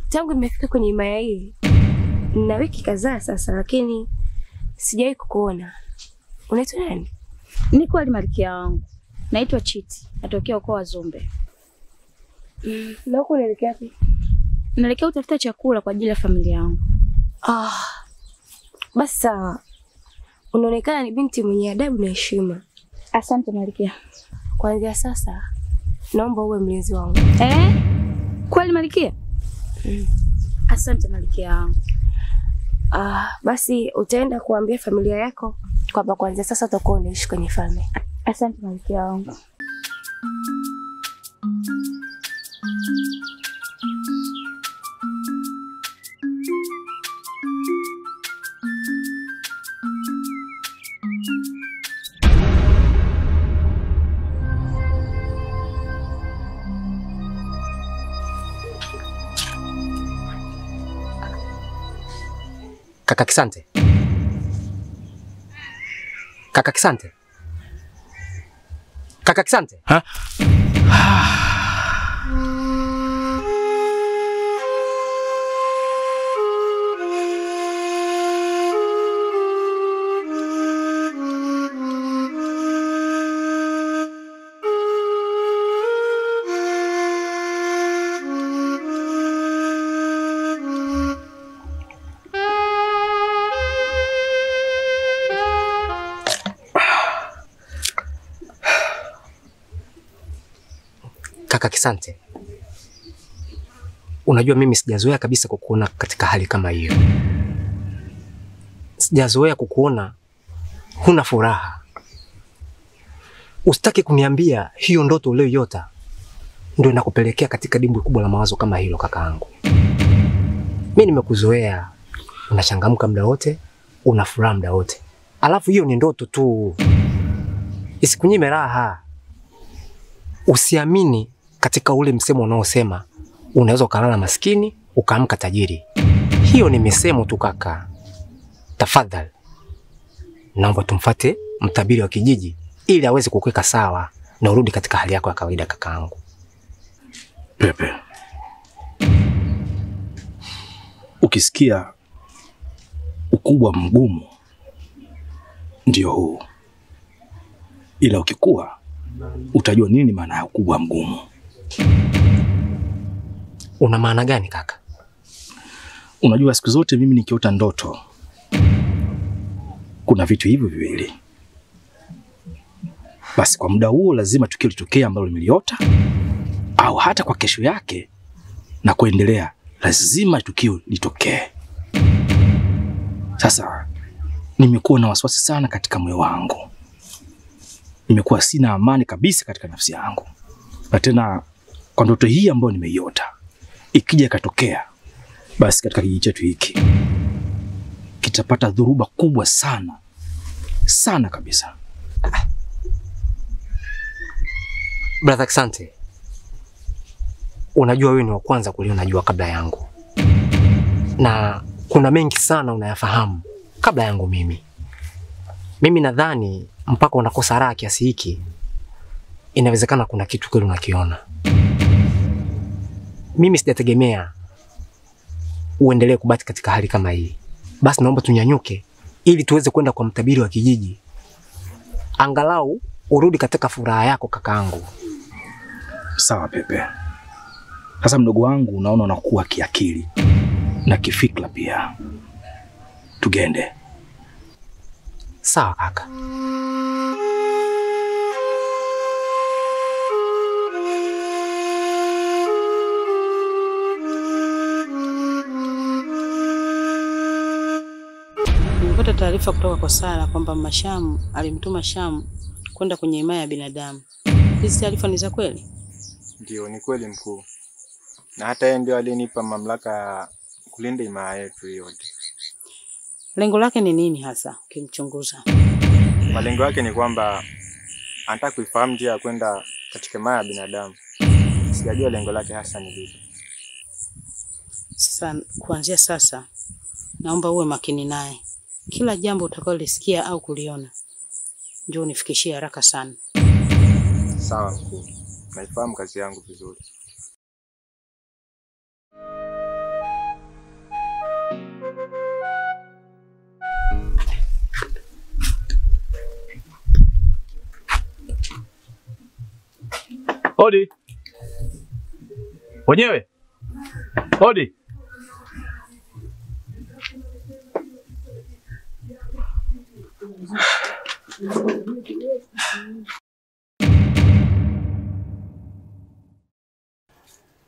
Tangu nimefika kwenye himaya hii na wiki kadhaa sasa, lakini sijawahi kukuona. Unaitwa nani? Niko Ali Malkia wangu. Naitwa Chiti. Natokea ukoo wa Zumbe. Na huko unaelekea wapi? Naelekea utafuta chakula kwa ajili ya familia yangu. Basi sawa. Unaonekana ni binti mwenye adabu na heshima. Asante Malkia. Kuanzia sasa naomba uwe mlinzi wangu. Kweli Malkia? Asante Malkia wangu. Basi utaenda kuambia familia yako kwamba kuanzia sasa utakuwa unaishi kwenye falme. Asante Malkia wangu. Kaka Kisante. Kaka Kisante. Kaka Kisante. Ha? Kaka Kisante, unajua mimi sijazoea kabisa kukuona katika hali kama hiyo. Sijazoea kukuona huna furaha. Usitaki kuniambia hiyo ndoto uliyoyota ndio inakupelekea katika dimbwi kubwa la mawazo kama hilo kakaangu. Mimi nimekuzoea unachangamka muda wote, una furaha muda wote. Alafu hiyo ni ndoto tu, isikunyime raha. Usiamini katika ule msemo unaosema unaweza ukalala maskini ukaamka tajiri. Hiyo ni misemo tu kaka. Tafadhali naomba tumfate mtabiri wa kijiji ili aweze kukuweka sawa na urudi katika hali yako ya kawaida kakaangu. Pepe, ukisikia ukubwa mgumu ndio huu, ila ukikua utajua nini maana ya ukubwa mgumu. Una maana gani kaka? Unajua siku zote mimi nikiota ndoto kuna vitu hivyo viwili. Basi kwa muda huo lazima tukio litokee ambalo nimeliota, au hata kwa kesho yake na kuendelea lazima tukio litokee. Sasa nimekuwa na wasiwasi sana katika moyo wangu. Nimekuwa sina amani kabisa katika nafsi yangu. Na tena kwa ndoto hii ambayo nimeiota, ikija ikatokea, basi katika kijiji chetu hiki kitapata dhuruba kubwa sana. Sana kabisa. Brother Asante, unajua wewe ni wa kwanza kuliona jua kabla yangu. Na kuna mengi sana unayafahamu kabla yangu mimi. Mimi nadhani mpaka unakosa raha kiasi hiki, inawezekana kuna kitu kweli unakiona. Mimi sijategemea uendelee kubaki katika hali kama hii. Basi naomba tunyanyuke ili tuweze kwenda kwa mtabiri wa kijiji. Angalau urudi katika furaha yako kakaangu. Sawa Pepe. Sasa mdogo wangu unaona unakuwa kiakili na kifikra pia. Tugende. Sawa kaka. Nimepata taarifa kutoka kwa Sara kwamba Mashamu alimtuma Shamu kwenda kwenye himaya ya binadamu. Hizi taarifa ni za kweli? Ndio, ni kweli mkuu. Na hata yeye ndio alinipa mamlaka ya kulinda himaya yetu yote. Lengo lake ni nini hasa ukimchunguza? Malengo yake ni kwamba anataka kuifahamu njia ya kwenda katika himaya ya binadamu. Sijajua lengo lake hasa ni lipi. Sasa kuanzia sasa naomba uwe makini naye. Kila jambo utakalolisikia au kuliona njoo unifikishie haraka sana. Sawa mkuu. Naifahamu kazi yangu vizuri. Odi. Wenyewe. Odi.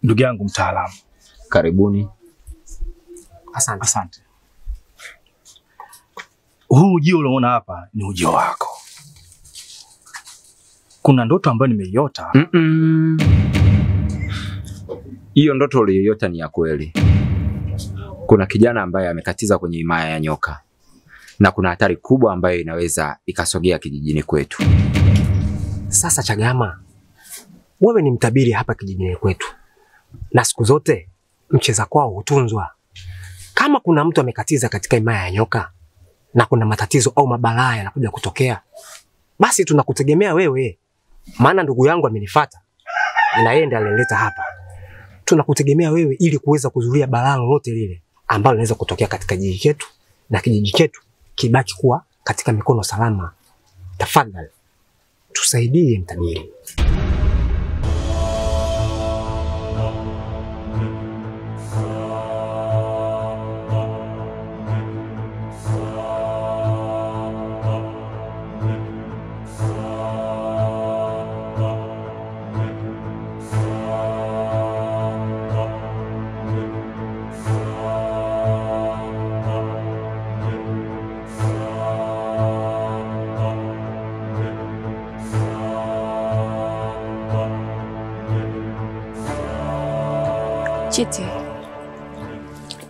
Ndugu yangu mtaalamu. Karibuni. Asante. Asante. Huu ujio unaona hapa ni ujio wako. Kuna ndoto ambayo nimeiota. Hiyo ndoto uliyoiota ni ya kweli. Kuna kijana ambaye amekatiza kwenye himaya ya nyoka. Na kuna hatari kubwa ambayo inaweza ikasogea kijijini kwetu. Sasa Chagama, wewe ni mtabiri hapa kijijini kwetu. Na siku zote mcheza kwao hutunzwa. Kama kuna mtu amekatiza katika himaya ya nyoka na kuna matatizo au mabalaa yanakuja kutokea, basi tunakutegemea wewe. Maana ndugu yangu amenifuata na yeye ndiye alinileta hapa. Tunakutegemea wewe ili kuweza kuzuia balaa lolote lile ambalo linaweza kutokea katika kijiji chetu na kijiji chetu kibaki kuwa katika mikono salama. Tafadhali tusaidie mtabiri. Chiti,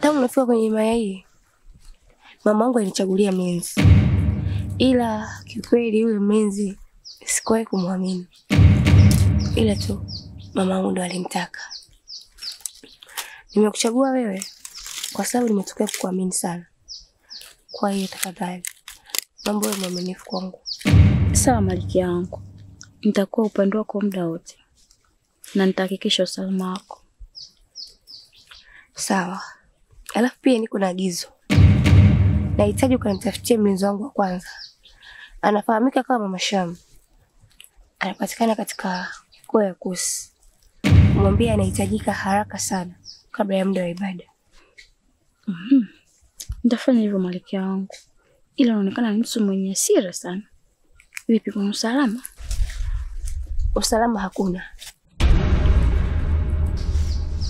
tangu nafika kwenye himaya hii, mamangu alinichagulia mienzi. ila kiukweli yule mlinzi sikuwahi kumwamini, ila tu mamangu ndo alimtaka. Nimekuchagua wewe kwa sababu nimetokea kukuamini sana. Kwa hiyo tafadhali, mambo ya mwaminifu kwangu. Sawa Malkia yangu, nitakuwa upande wako muda wote na nitahakikisha usalama wako. Sawa. Alafu pia niko na agizo. Nahitaji ukanitafutie mlinzi wangu wa kwanza. Anafahamika kama Mama Sham. Anapatikana katika mkoa wa Kusi. Mwambie anahitajika haraka sana kabla ya muda wa ibada. Nitafanya hivyo Malkia wangu. Ila unaonekana ni mtu mwenye hasira sana. Vipi, kuna usalama? Usalama hakuna.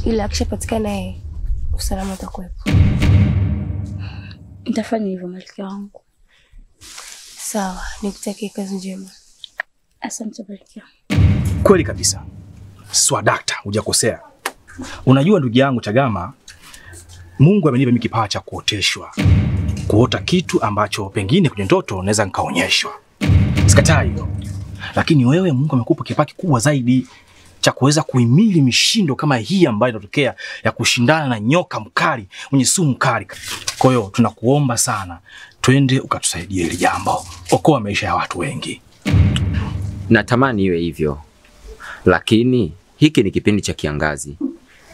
Ila akishapatikana yeye, usalama utakuwepo. Nitafanya hivyo Malkia wangu. Sawa, nikutakie kazi njema. Asante Malkia. Kweli kabisa. Swadakta, hujakosea. Unajua ndugu yangu Chagama, Mungu amenipa mimi kipawa cha kuoteshwa. Kuota kitu ambacho pengine kwenye ndoto naweza nikaonyeshwa. Sikatai hilo. Lakini wewe Mungu amekupa kipawa kikubwa zaidi cha kuweza kuhimili mishindo kama hii ambayo inatokea ya kushindana na nyoka mkali mwenye sumu kali. Kwa hiyo tunakuomba sana, twende ukatusaidie hili jambo. Okoa maisha ya watu wengi. Natamani iwe hivyo. Lakini hiki ni kipindi cha kiangazi.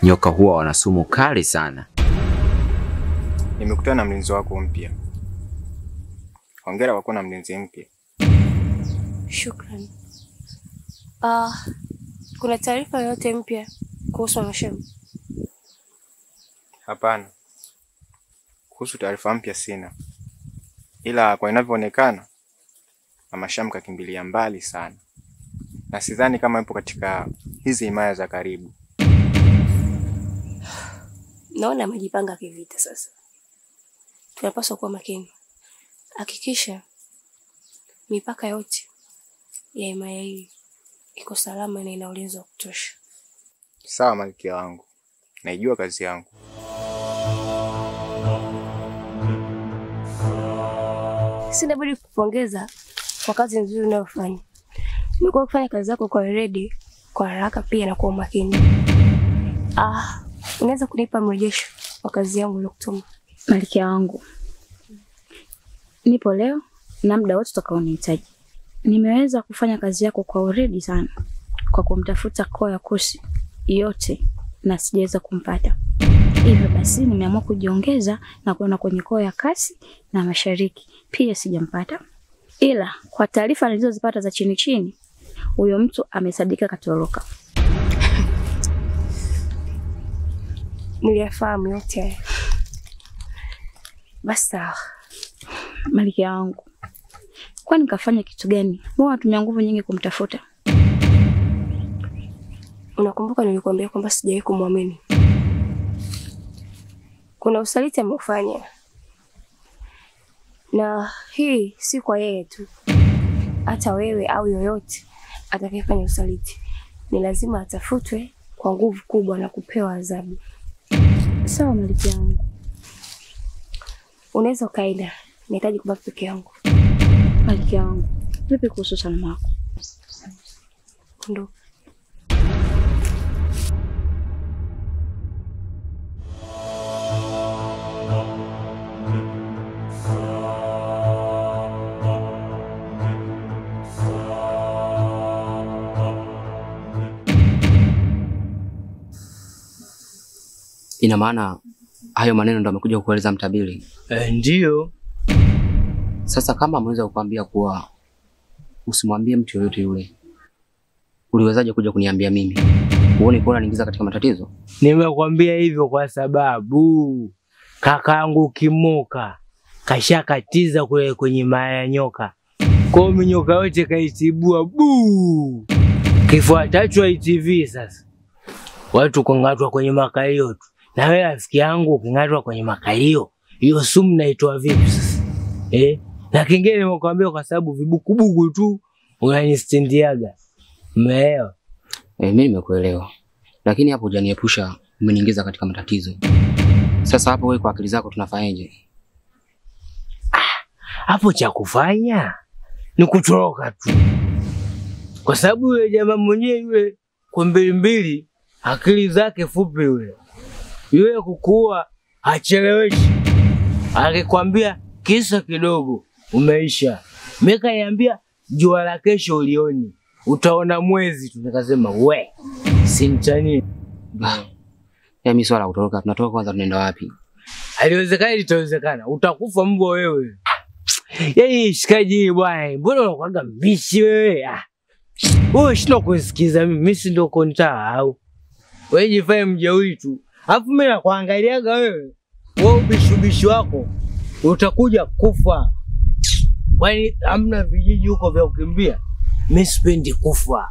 Nyoka huwa wana sumu kali sana. Nimekutana na mlinzi wako mpya. Hongera kwa kuwa na mlinzi mpya. Shukrani. Kuna taarifa yoyote mpya kuhusu Mama Sham? Hapana. Kuhusu taarifa mpya sina. Ila kwa inavyoonekana Mama Sham kakimbilia mbali sana. Na sidhani kama yupo katika hizi himaya za karibu. Naona amejipanga kivita sasa. Tunapaswa kuwa makini. Hakikisha mipaka yote ya himaya hii iko salama na ina ulinzi wa kutosha. Sawa Malkia wangu. Naijua kazi yangu. Sina budi kupongeza kwa kazi nzuri unayofanya. Umekuwa ukifanya kazi zako kwa weledi, kwa haraka pia na kwa umakini. Unaweza kunipa mrejesho wa kazi yangu uliyokutuma? Malkia wangu, nipo leo na muda wote utakaonihitaji. Nimeweza kufanya kazi yako kwa weledi sana kwa kumtafuta Koa ya Kusi yote na sijaweza kumpata. Hivyo basi nimeamua kujiongeza na kwenda kwenye Koa ya Kasi na Mashariki, pia sijampata. Ila kwa taarifa nilizozipata za chini chini, huyo mtu amesadika katoroka. Niliyafahamu yote haya. Basta Malkia wangu, kwani kafanya kitu gani? Mbona natumia nguvu nyingi kumtafuta? Unakumbuka nilikwambia kwamba sijawahi kumwamini? Kuna usaliti ameufanya. Na hii si kwa yeye tu. Hata wewe au yoyote atakayefanya usaliti ni lazima atafutwe kwa nguvu kubwa na kupewa adhabu. Sawa Malkia wangu. Unaweza ukaenda. Nahitaji kubaki peke yangu. Malkia wangu, vipi kuhusu salama wako? Ndo. Ina maana hayo maneno ndo amekuja kukueleza mtabiri? Ndio. Sasa kama ameweza kukwambia kuwa usimwambie mtu yoyote yule, uliwezaje kuja kuniambia mimi? Uone kuona niingiza katika matatizo? Nimekwambia hivyo kwa sababu kakaangu Kimoka kashakatiza kule kwenye maya nyoka. Kwa hiyo nyoka yote kaitibua buu. Kifuatacho ITV sasa. Watu kungatwa kwenye makalio tu. Na wewe rafiki yangu ukingatwa kwenye makalio, hiyo sumu naitoa vipi sasa? Na kingine nimekwambia kwa sababu vibukubuku tu unanistendiaga. Umeelewa? Mimi nimekuelewa. Lakini hapo hujaniepusha, umeniingiza katika matatizo. Sasa hapo wewe kwa akili zako tunafanyaje? hapo cha kufanya ni kutoroka tu, kwa sababu yule jamaa mwenyewe yule kwa mbili akili zake fupi yule kukuua hacheleweshi. Akikwambia kisa kidogo umeisha. Mimi kaniambia jua la kesho ulioni, utaona mwezi tu. Nikasema we simtani. Ya mimi swala kutoroka, tunatoka kwanza tunaenda wapi? Haliwezekani, litawezekana. Utakufa mbwa wewe. Yaani shikaji bwana, mbona unakuanga mbishi wewe? Wewe shino kusikiza mimi si ndo konta au? Wewe jifanye mjeuri tu. Alafu mimi nakuangaliaga wewe. Wewe ubishubishi wako utakuja kufa. Kwani hamna vijiji huko vya kukimbia? Mimi sipendi kufa.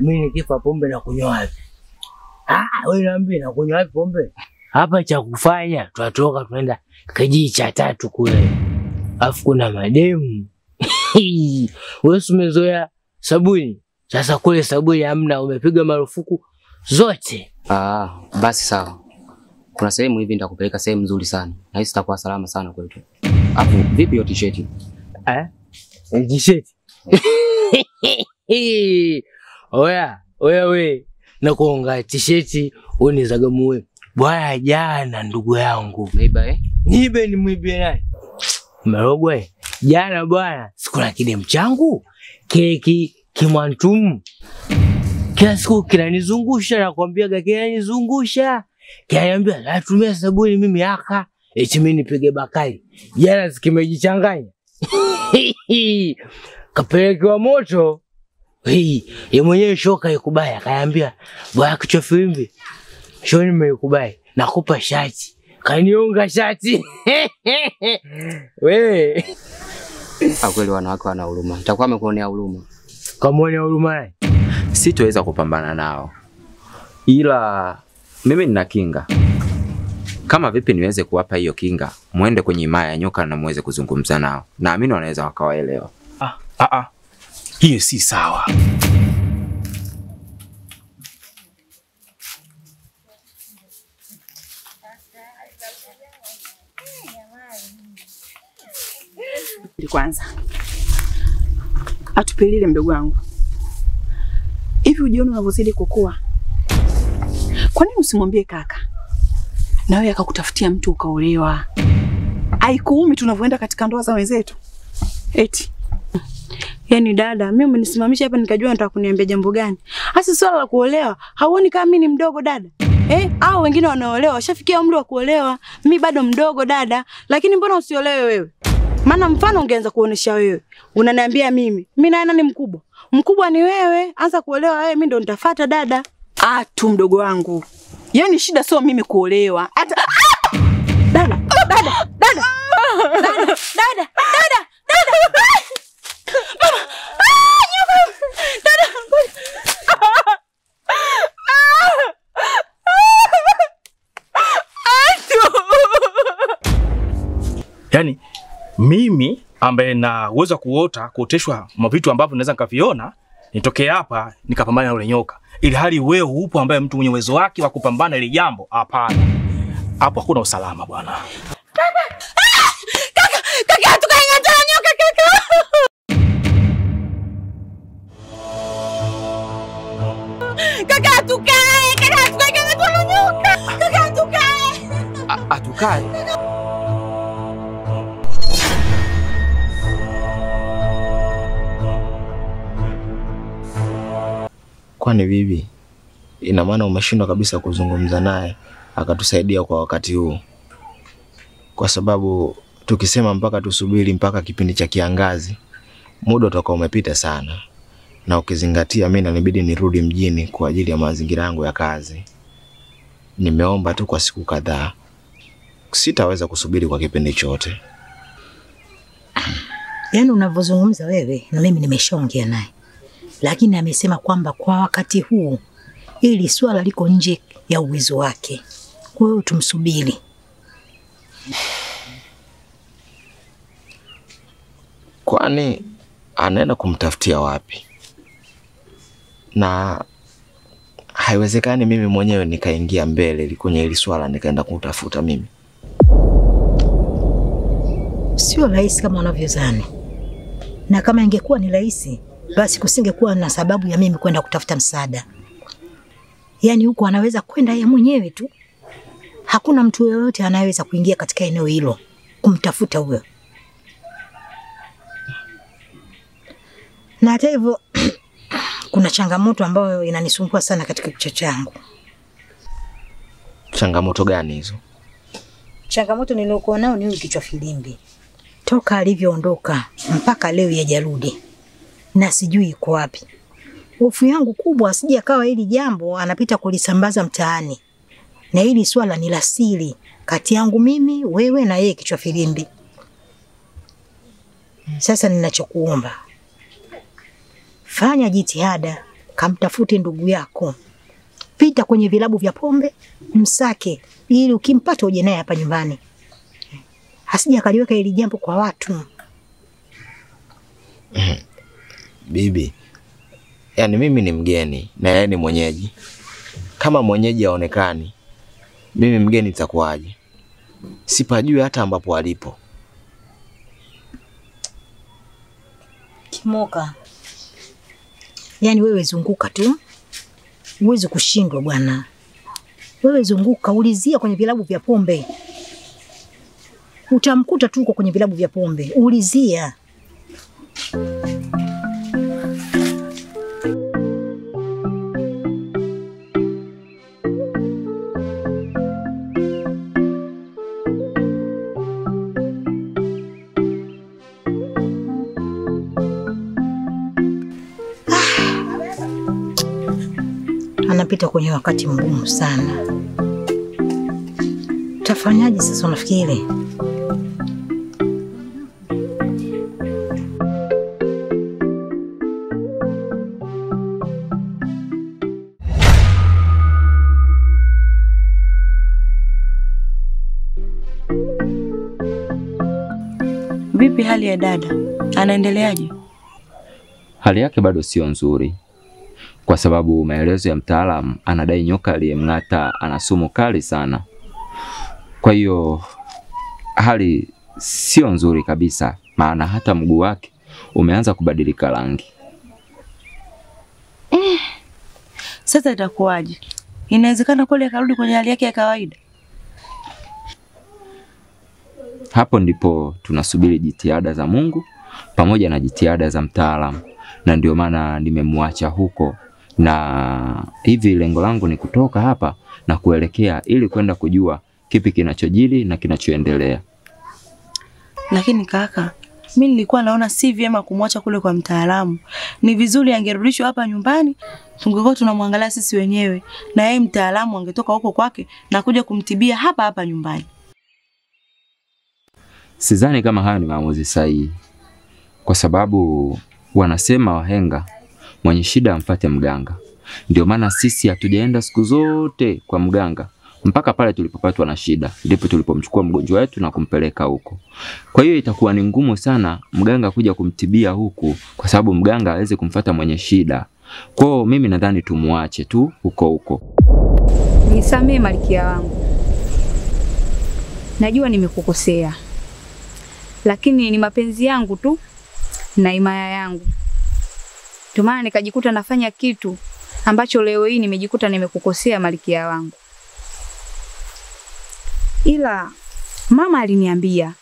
Mimi nikifa pombe na kunywa wapi? Wewe niambie na kunywa wapi pombe? Hapa cha kufanya tunatoka tunaenda kijiji cha 3 kule. Alafu kuna mademu. Wewe umezoea sabuni. Sasa kule sabuni hamna, umepiga marufuku zote. Basi sawa. Kuna sehemu hivi nitakupeleka sehemu nzuri sana. Na hisi itakuwa salama sana kwetu. Hapo vipi hiyo t-shirt? T-shirt. Oya we. Na kuonga t-shirt unizagamue. Bwana jana ndugu yangu. Meiba Nibe ni mwibie nani? Marogwe. Jana bwana sikuna kidem changu. Keki kimwantumu. Kila siku kinanizungusha na kuambiaga kinanizungusha. Kinaniambia natumia sabuni mimi eti mimi nipige bakali. Jana zikimejichanganya. Kapelekewa moto. Yeye mwenyewe shoka ikubaya. Akaniambia bwana kichwa filimbi. Shoni nimekubali. Nakupa shati. Kanionga shati. Wewe. Kweli wanawake wana huruma. Nitakuwa nimekuonea huruma. Kamuonea huruma? Sitoweza kupambana nao. Ila mimi nina kinga. Kama vipi niweze kuwapa hiyo kinga, muende kwenye himaya ya nyoka na muweze kuzungumza nao. Naamini wanaweza wakawaelewa. Hiyo si sawa. Kwanza atupelile mdogo wangu. Hivi ujiona unavyozidi kukua, kwa nini usimwambie kaka na wewe akakutafutia mtu ukaolewa? Haikuumi tunavyoenda katika ndoa za wenzetu eti. Yaani dada, mimi umenisimamisha hapa nikajua nataka kuniambia jambo gani? Hasa swala la kuolewa, hauoni kama mimi ni mdogo dada? Hao wengine wanaolewa washafikia umri wa kuolewa, mimi bado mdogo dada. Lakini mbona usiolewe wewe? Maana mfano ungeanza kuonesha wewe. Unaniambia mimi na nani mkubwa? Mkubwa ni wewe, anza kuolewa wewe, mimi ndo nitafuata dada. Tu mdogo wangu. Yaani shida sio mimi kuolewa. Hata dada. Yaani mimi ambaye na uwezo kuoteshwa mavitu ambavyo naweza nikaviona, nitokee hapa nikapambana na yule nyoka. Ili hali wewe upo ambaye mtu mwenye uwezo wake wa kupambana ile jambo, hapana. Hapo hakuna usalama bwana. Kaka tukaingata nyoka kaka. Kaka tukae ingata nyoka. Kaka tukae. Atukae. Kwani bibi, ina maana umeshindwa kabisa kuzungumza naye akatusaidia kwa wakati huu? Kwa sababu tukisema mpaka tusubiri mpaka kipindi cha kiangazi, muda utakuwa umepita sana. Na ukizingatia mimi inabidi nirudi mjini kwa ajili ya mazingira yangu ya kazi. Nimeomba tu kwa siku kadhaa. Sitaweza kusubiri kwa kipindi chote. Yaani unavyozungumza wewe na mimi nimeshaongea naye. Lakini amesema kwamba kwa wakati huu ili swala liko nje ya uwezo wake. Kwa hiyo tumsubiri. Kwani anaenda kumtafutia wapi? Na haiwezekani mimi mwenyewe nikaingia mbele kwenye hili swala nikaenda kumtafuta mimi. sio rahisi kama unavyodhani, na kama ingekuwa ni rahisi basi kusingekuwa na sababu ya mimi kwenda kutafuta msaada. Yaani huko anaweza kwenda yeye mwenyewe tu, hakuna mtu yeyote anayeweza kuingia katika eneo hilo kumtafuta huyo. Na hata hivyo kuna changamoto ambayo inanisumbua sana katika kichwa changu. Changamoto gani hizo? Changamoto niliyokuwa nayo ni kichwa filimbi. Toka alivyoondoka mpaka leo hajarudi. Na sijui iko wapi. Hofu yangu kubwa asije akawa hili jambo anapita kulisambaza mtaani. Na hili swala ni la siri kati yangu mimi, wewe na yeye kichwa filimbi. Sasa ninachokuomba, fanya jitihada, kamtafute ndugu yako. Pita kwenye vilabu vya pombe, msake, ili ukimpata uje naye hapa nyumbani. Asije akaliweka hili jambo kwa watu. Bibi, yani mimi ni mgeni na yeye ni mwenyeji. Kama mwenyeji haonekani, mimi mgeni nitakuwaje? Sipajui hata ambapo alipo. Kimoka, yani wewe zunguka tu, uweze kushindwa bwana. Wewe zunguka, ulizia kwenye vilabu vya pombe. Utamkuta tu uko kwenye vilabu vya pombe, ulizia. Anapita kwenye wakati mgumu sana. Utafanyaje sasa unafikiri? Vipi hali ya dada? Anaendeleaje? Hali yake bado sio nzuri, kwa sababu maelezo ya mtaalamu anadai nyoka aliyemng'ata ana sumu kali sana. Kwa hiyo hali sio nzuri kabisa, maana hata mguu wake umeanza kubadilika rangi. Sasa itakuwaje? Inawezekana kweli akarudi kwenye hali yake ya kawaida? Hapo ndipo tunasubiri jitihada za Mungu pamoja na jitihada za mtaalamu, na ndio maana nimemwacha huko. Na hivi lengo langu ni kutoka hapa na kuelekea ili kwenda kujua kipi kinachojili na kinachoendelea. Lakini kaka, mimi nilikuwa naona si vyema kumwacha kule kwa mtaalamu. Ni vizuri angerudishwa hapa nyumbani, tungekuwa tunamwangalia sisi wenyewe, na yeye mtaalamu angetoka huko kwake na kuja kumtibia hapa hapa nyumbani. Sidhani kama hayo ni maamuzi sahihi, kwa sababu wanasema wahenga, mwenye shida amfuate mganga. Ndio maana sisi hatujaenda siku zote kwa mganga mpaka pale tulipopatwa na shida, ndipo tulipomchukua mgonjwa wetu na kumpeleka huko. Kwa hiyo itakuwa ni ngumu sana mganga kuja kumtibia huku, kwa sababu mganga hawezi kumfuata mwenye shida. Kwa hiyo mimi nadhani tumuache tu huko huko. Nisamee malkia wangu, najua nimekukosea, lakini ni mapenzi yangu tu na imaya yangu. Ndio maana nikajikuta nafanya kitu ambacho leo hii nimejikuta nimekukosea malkia wangu. Ila mama aliniambia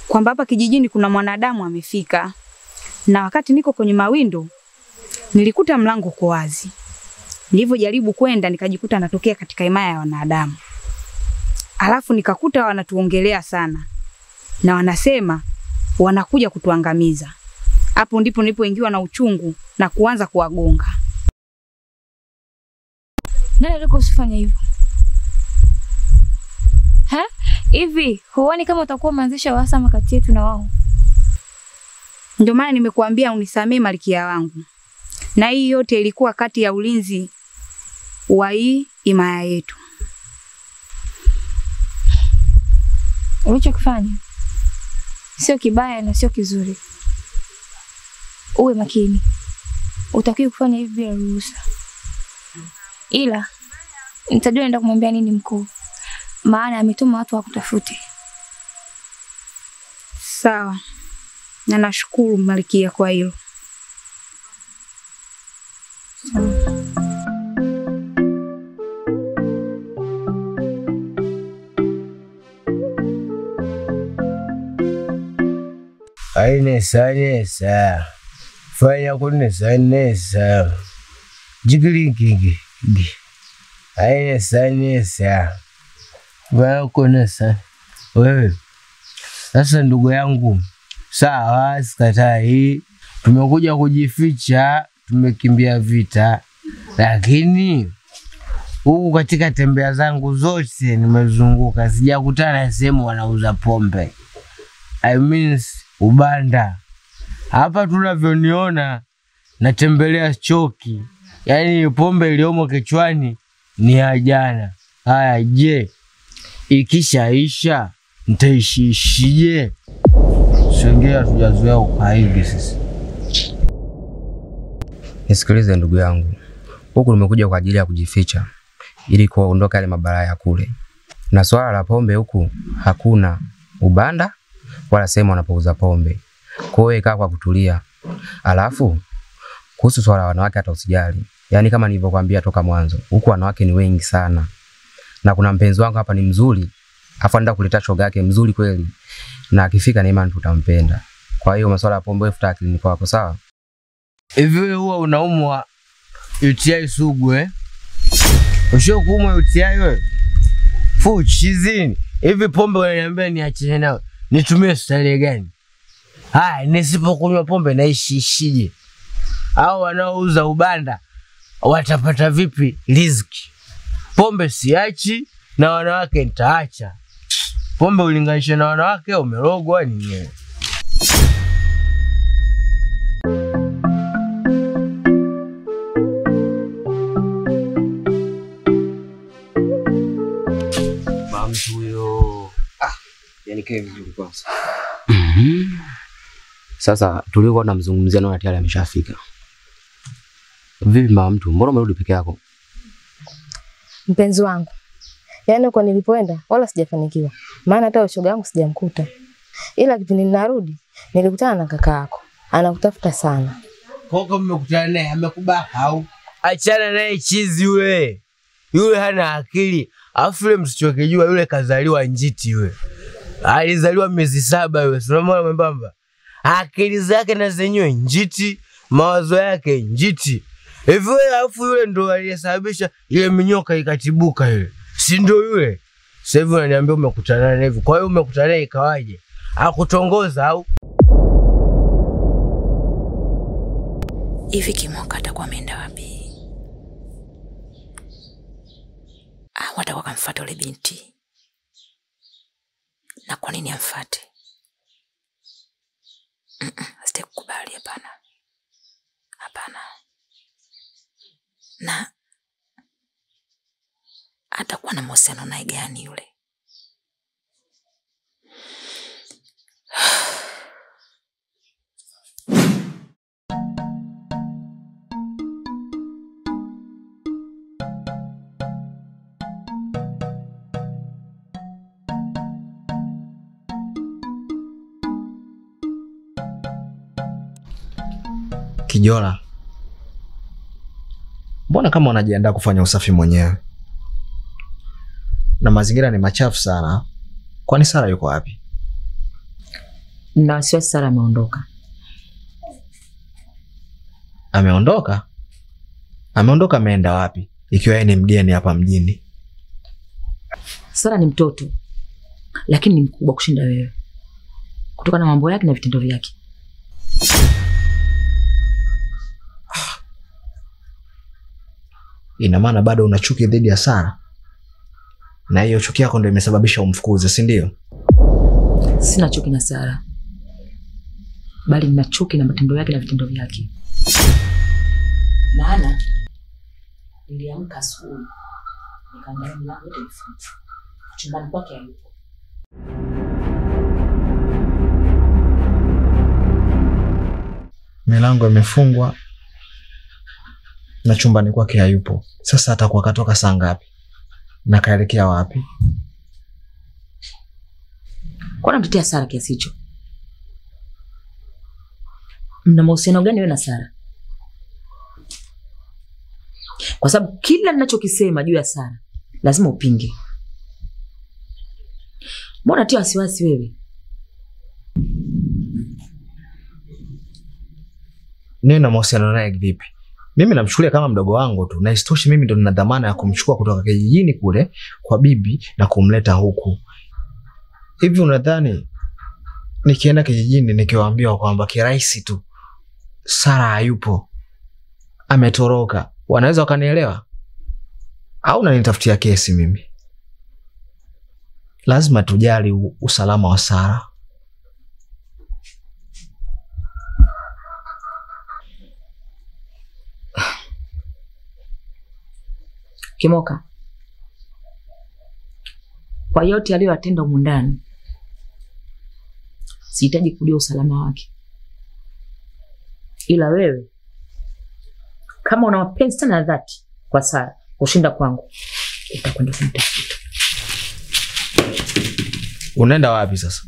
kwamba hapa kijijini kuna mwanadamu amefika. Na wakati niko kwenye mawindo nilikuta mlango uko wazi. Nilivyojaribu kwenda nikajikuta natokea katika himaya ya wanadamu. Alafu nikakuta wanatuongelea sana. Na wanasema wanakuja kutuangamiza. Hapo ndipo nilipoingiwa na uchungu na kuanza kuwagonga. Nani alikuwa usifanya hivyo? Hivi huoni kama utakuwa umeanzisha uhasama kati yetu na wao? Ndio maana nimekuambia unisamee malkia wangu. Na hii yote ilikuwa kati ya ulinzi wa hii himaya yetu. Ulichokifanya sio kibaya na sio kizuri. Uwe makini. Utakiwa kufanya hivi bila ruhusa. Ila nitajua naenda kumwambia nini mkuu. Maana ametuma watu wakutafute. Sawa. Na nashukuru Malkia kwa hilo. Nesa. Fanya kunesa. Jigilingi. Nesa. Kunesa. Wewe. Sasa ndugu yangu, sawa, sikatai. Tumekuja kujificha, tumekimbia vita. Lakini huku katika tembea zangu zote nimezunguka, sijakutana sehemu wanauza pombe. I mean ubanda. Hapa tunavyoniona natembelea choki. Yaani pombe iliyomo kichwani ni ya jana. Haya je, ikishaisha nitaishishije? Sengea tujazoea ukaidi sisi. Nisikilize ndugu yangu. Huku nimekuja kwa ajili ya kujificha ili kuondoka yale mabalaa ya kule. Na swala la pombe huku hakuna ubanda wala sehemu wanapouza pombe. Kwa hiyo kaa kwa kutulia. Alafu kuhusu swala la wanawake hata usijali. Yaani kama nilivyokuambia toka mwanzo, huku wanawake ni wengi sana. Na kuna mpenzi wangu hapa ni mzuri. Afa nenda kuleta shoga yake mzuri kweli. Na akifika na imani tutampenda. Kwa hiyo masuala ya pombe futa akilini kwako, sawa? Hivi huwa unaumwa UTI sugu Ushokuumwa UTI wewe? Fuchizini. Hivi pombe unaniambia niachane nayo. Nitumie style gani? Haya, nisipokunywa pombe naishishije? Hao wanaouza ubanda watapata vipi riziki? Pombe siachi na wanawake nitaacha. Pombe ulinganisha na wanawake umerogwa nini? Mamtu huyo. Yani kae vizuri kwanza. Sasa tulikuwa tunamzungumzia na tayari ameshafika. Vipi mamtu, mbona umerudi peke yako? Mpenzi wangu, yaani kwa nilipoenda wala sijafanikiwa. Maana hata ushoga wangu sijamkuta. Ila kipindi ninarudi nilikutana na kaka yako. Anakutafuta sana. Koko mmekutana naye amekubaka au? Achana naye chizi yule. Yule hana akili. Alafu yule msichokijua yule kazaliwa njiti yule. Alizaliwa miezi 7 yule. Unaona mwembamba? Akili zake na zenyewe njiti, mawazo yake njiti. Hivi alafu yule ndo aliyesababisha ile minyoka ikatibuka yule. Si ndio yule? Sasa hivi unaniambia umekutana naye hivi. Kwa hiyo umekutana naye ikawaje? Hakutongoza au? Hivi Kimoka atakuwa ameenda wapi? Watakuwa kamfuata yule binti. Na kwa nini amfuate? Sitakubali, hapana. Hapana. Na atakuwa na mahusiano naye gani yule? Kijola, mbona kama unajiandaa kufanya usafi mwenyewe? Na mazingira ni machafu sana. Kwani Sara yuko wapi? Na wasiwasi Sara ameondoka. Ameondoka? Ameondoka ameenda wapi? Ikiwa yeye ni mgeni hapa mjini. Sara ni mtoto, lakini ni mkubwa kushinda wewe. Kutokana na mambo yake na vitendo vyake. Ina maana bado una chuki dhidi ya Sara? Na hiyo chuki yako ndio imesababisha umfukuze, si ndio? Sina chuki na Sara, bali nina chuki na matendo yake na vitendo vyake. Maana niliamka asubuhi nikaangalia mlango wote umefunguka. Chumbani kwake hayupo. Milango imefungwa na chumbani kwake hayupo. Sasa atakuwa katoka saa ngapi? Na kaelekea wapi? Kwa nini mtetea Sara kiasi hicho? Mna mahusiano gani wewe na Sara? Kwa sababu kila ninachokisema juu ya Sara lazima upinge. Mbona tia wasiwasi wewe? Nina mahusiano naye vipi? Mimi namchukulia kama mdogo wangu tu, na isitoshe mimi ndo nina dhamana ya kumchukua kutoka kijijini kule kwa bibi na kumleta huku. Hivi unadhani nikienda kijijini nikiwaambia kwamba kirahisi tu Sara hayupo, ametoroka, wanaweza wakanielewa? Au unanitafutia kesi mimi? Lazima tujali usalama wa Sara. Kimoka, kwa yote aliyotenda humu ndani, sihitaji kujua usalama wake. Ila wewe kama una mapenzi sana dhati kwa Sara kushinda kwangu, utakwenda kumtafuta. Unaenda wapi sasa?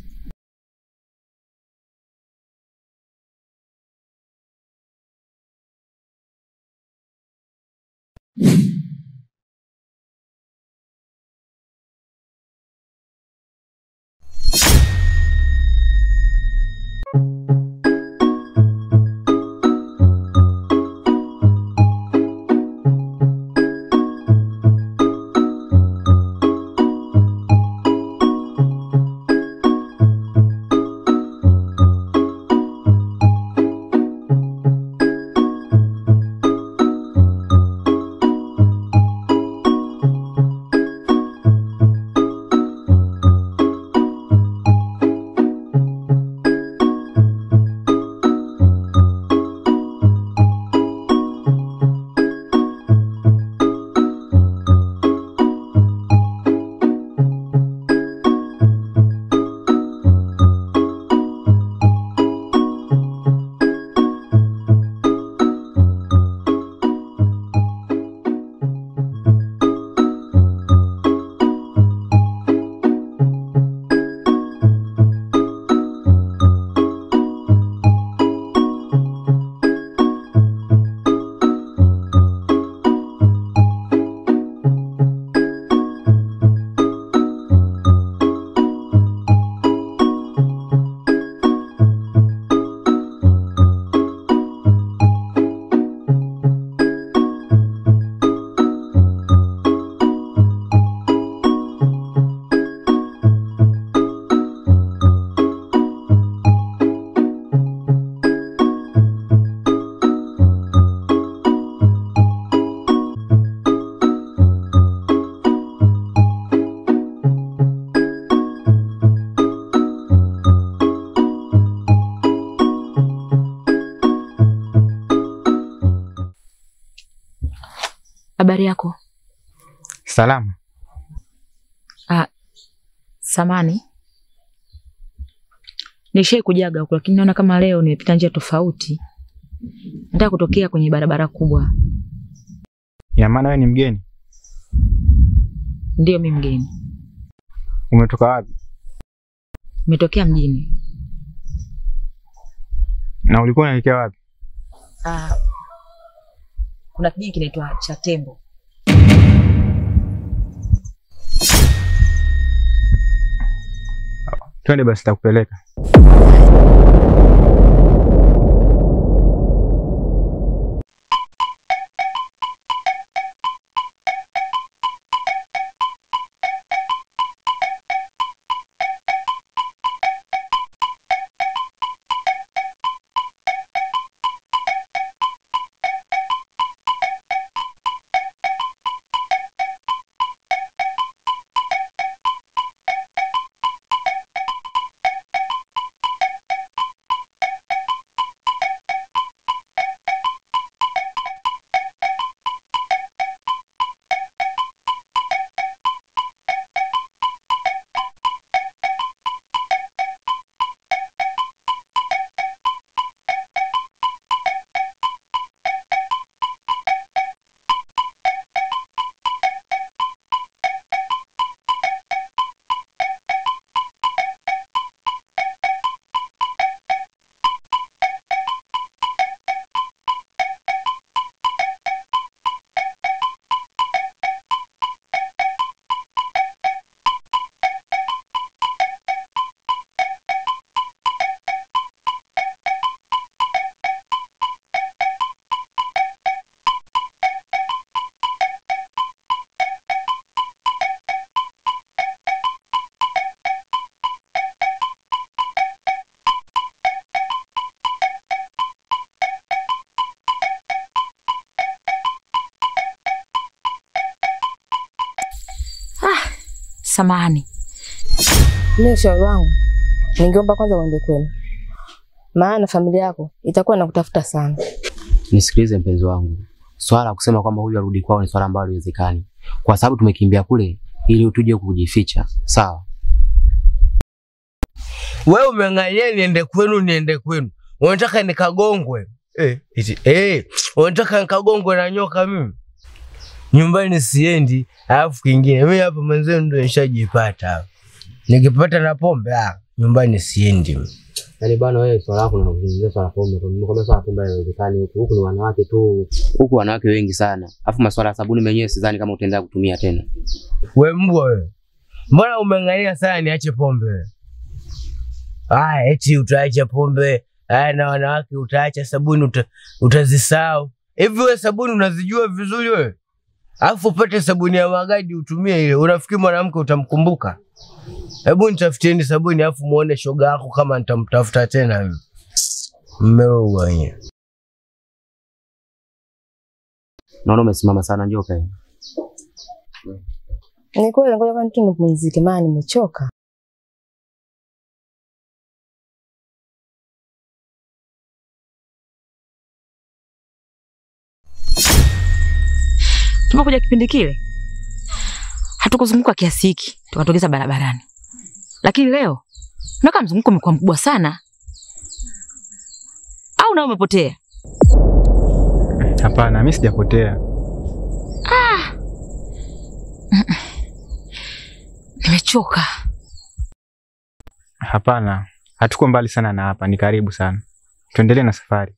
Habari yako? Salama. Samani. Nishai kujaga huko lakini naona kama leo nimepita njia tofauti. Nataka kutokea kwenye barabara kubwa. Ina maana wewe ni mgeni? Ndio mimi mgeni. Umetoka wapi? Nimetokea mjini. Na ulikuwa unaelekea wapi? Kuna kijiji kinaitwa Chatembo. Twende basi takupeleka. Samahani. Mimi ushauri wangu ningeomba kwanza uende kwenu. Maana familia yako itakuwa inakutafuta sana. Nisikilize mpenzi wangu. Swala kusema kwamba huyu arudi kwao ni swala ambalo haliwezekani. Kwa sababu tumekimbia kule ili utuje kujificha. Sawa? Wewe umeangalia niende kwenu. Unataka nikagongwe? Unataka nikagongwe na nyoka mimi? Nyumbani siendi, alafu kingine mimi hapa mwanzo ndio nishajipata. Nikipata na pombe nyumbani siendi. Yaani bwana wewe swala lako unazungumzia swala pombe. Nimekwambia swala pombe haiwezekani huku. Huku ni wanawake tu. Huku wanawake wengi sana. Alafu masuala ya sabuni mwenyewe sidhani kama utaendelea kutumia tena. Wewe mbwa wewe. Mbona umeangalia sana niache pombe wewe? Eti utaacha pombe. Na wanawake utaacha sabuni utazisahau. Hivi wewe sabuni unazijua vizuri wewe? Alafu upate sabuni ya magadi utumie ile. Unafikiri mwanamke utamkumbuka? Hebu nitafutieni sabuni alafu muone shoga yako kama nitamtafuta tena mimi. Mmeroa wenyewe. Naona umesimama sana, njoo kae. Ni kweli ngoja kwanza nipumzike maana nimechoka. Tumekuja kipindi kile hatukuzunguka kiasi hiki, tukatokeza barabarani. Lakini leo naka mzunguko umekuwa mkubwa sana. Au na umepotea? Hapana, mimi sijapotea. Nimechoka. Hapana, hatuko mbali sana na hapa, ni karibu sana. Tuendelee na safari.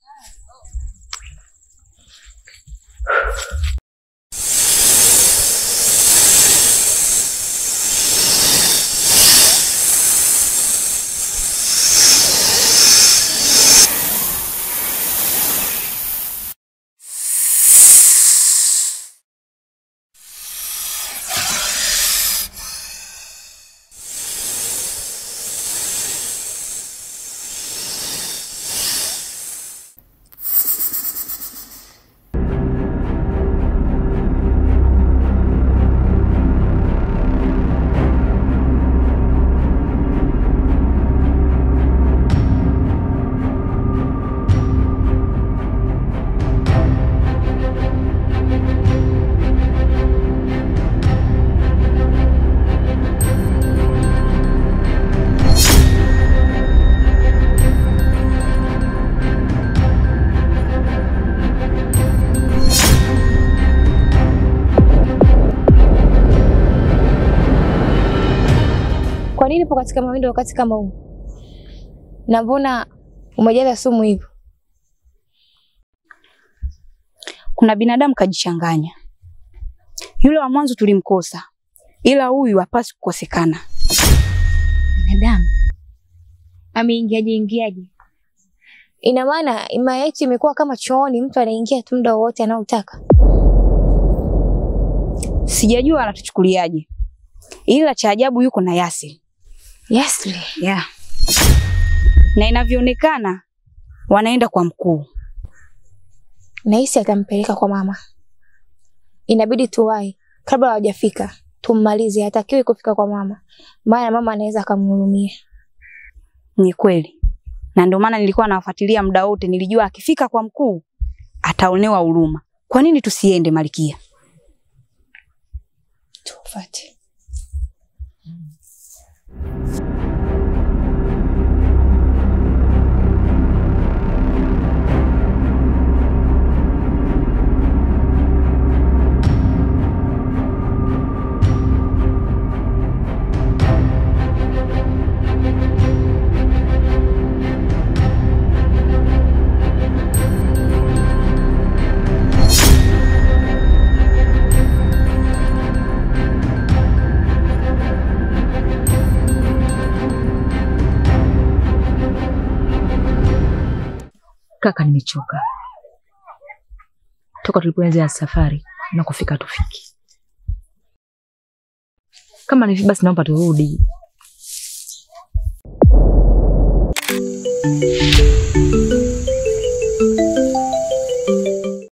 Kwa nini upo katika mawindo wakati kama huu? Na mbona umejaza sumu hivyo? Kuna binadamu kajichanganya. Yule wa mwanzo tulimkosa. Ila huyu hapaswi kukosekana. Binadamu? Ameingiaje? Ina maana imaya yetu imekuwa kama chooni, mtu anaingia tu muda wote anaotaka. Sijajua anatuchukuliaje. Ila cha ajabu yuko na Yasri. Yasri? Yeah. Na inavyoonekana wanaenda kwa mkuu. Nahisi atampeleka kwa mama. Inabidi tuwahi kabla hawajafika. Tummalize, hatakiwi kufika kwa mama. Maana mama anaweza akamhurumia. Ni kweli. Na ndio maana nilikuwa nawafuatilia muda wote, nilijua akifika kwa mkuu ataonewa huruma. Kwa nini tusiende Malkia? Tufuate. Kaka, nimechoka. Toka tulipoanza safari na kufika tufiki. Kama ni basi naomba turudi.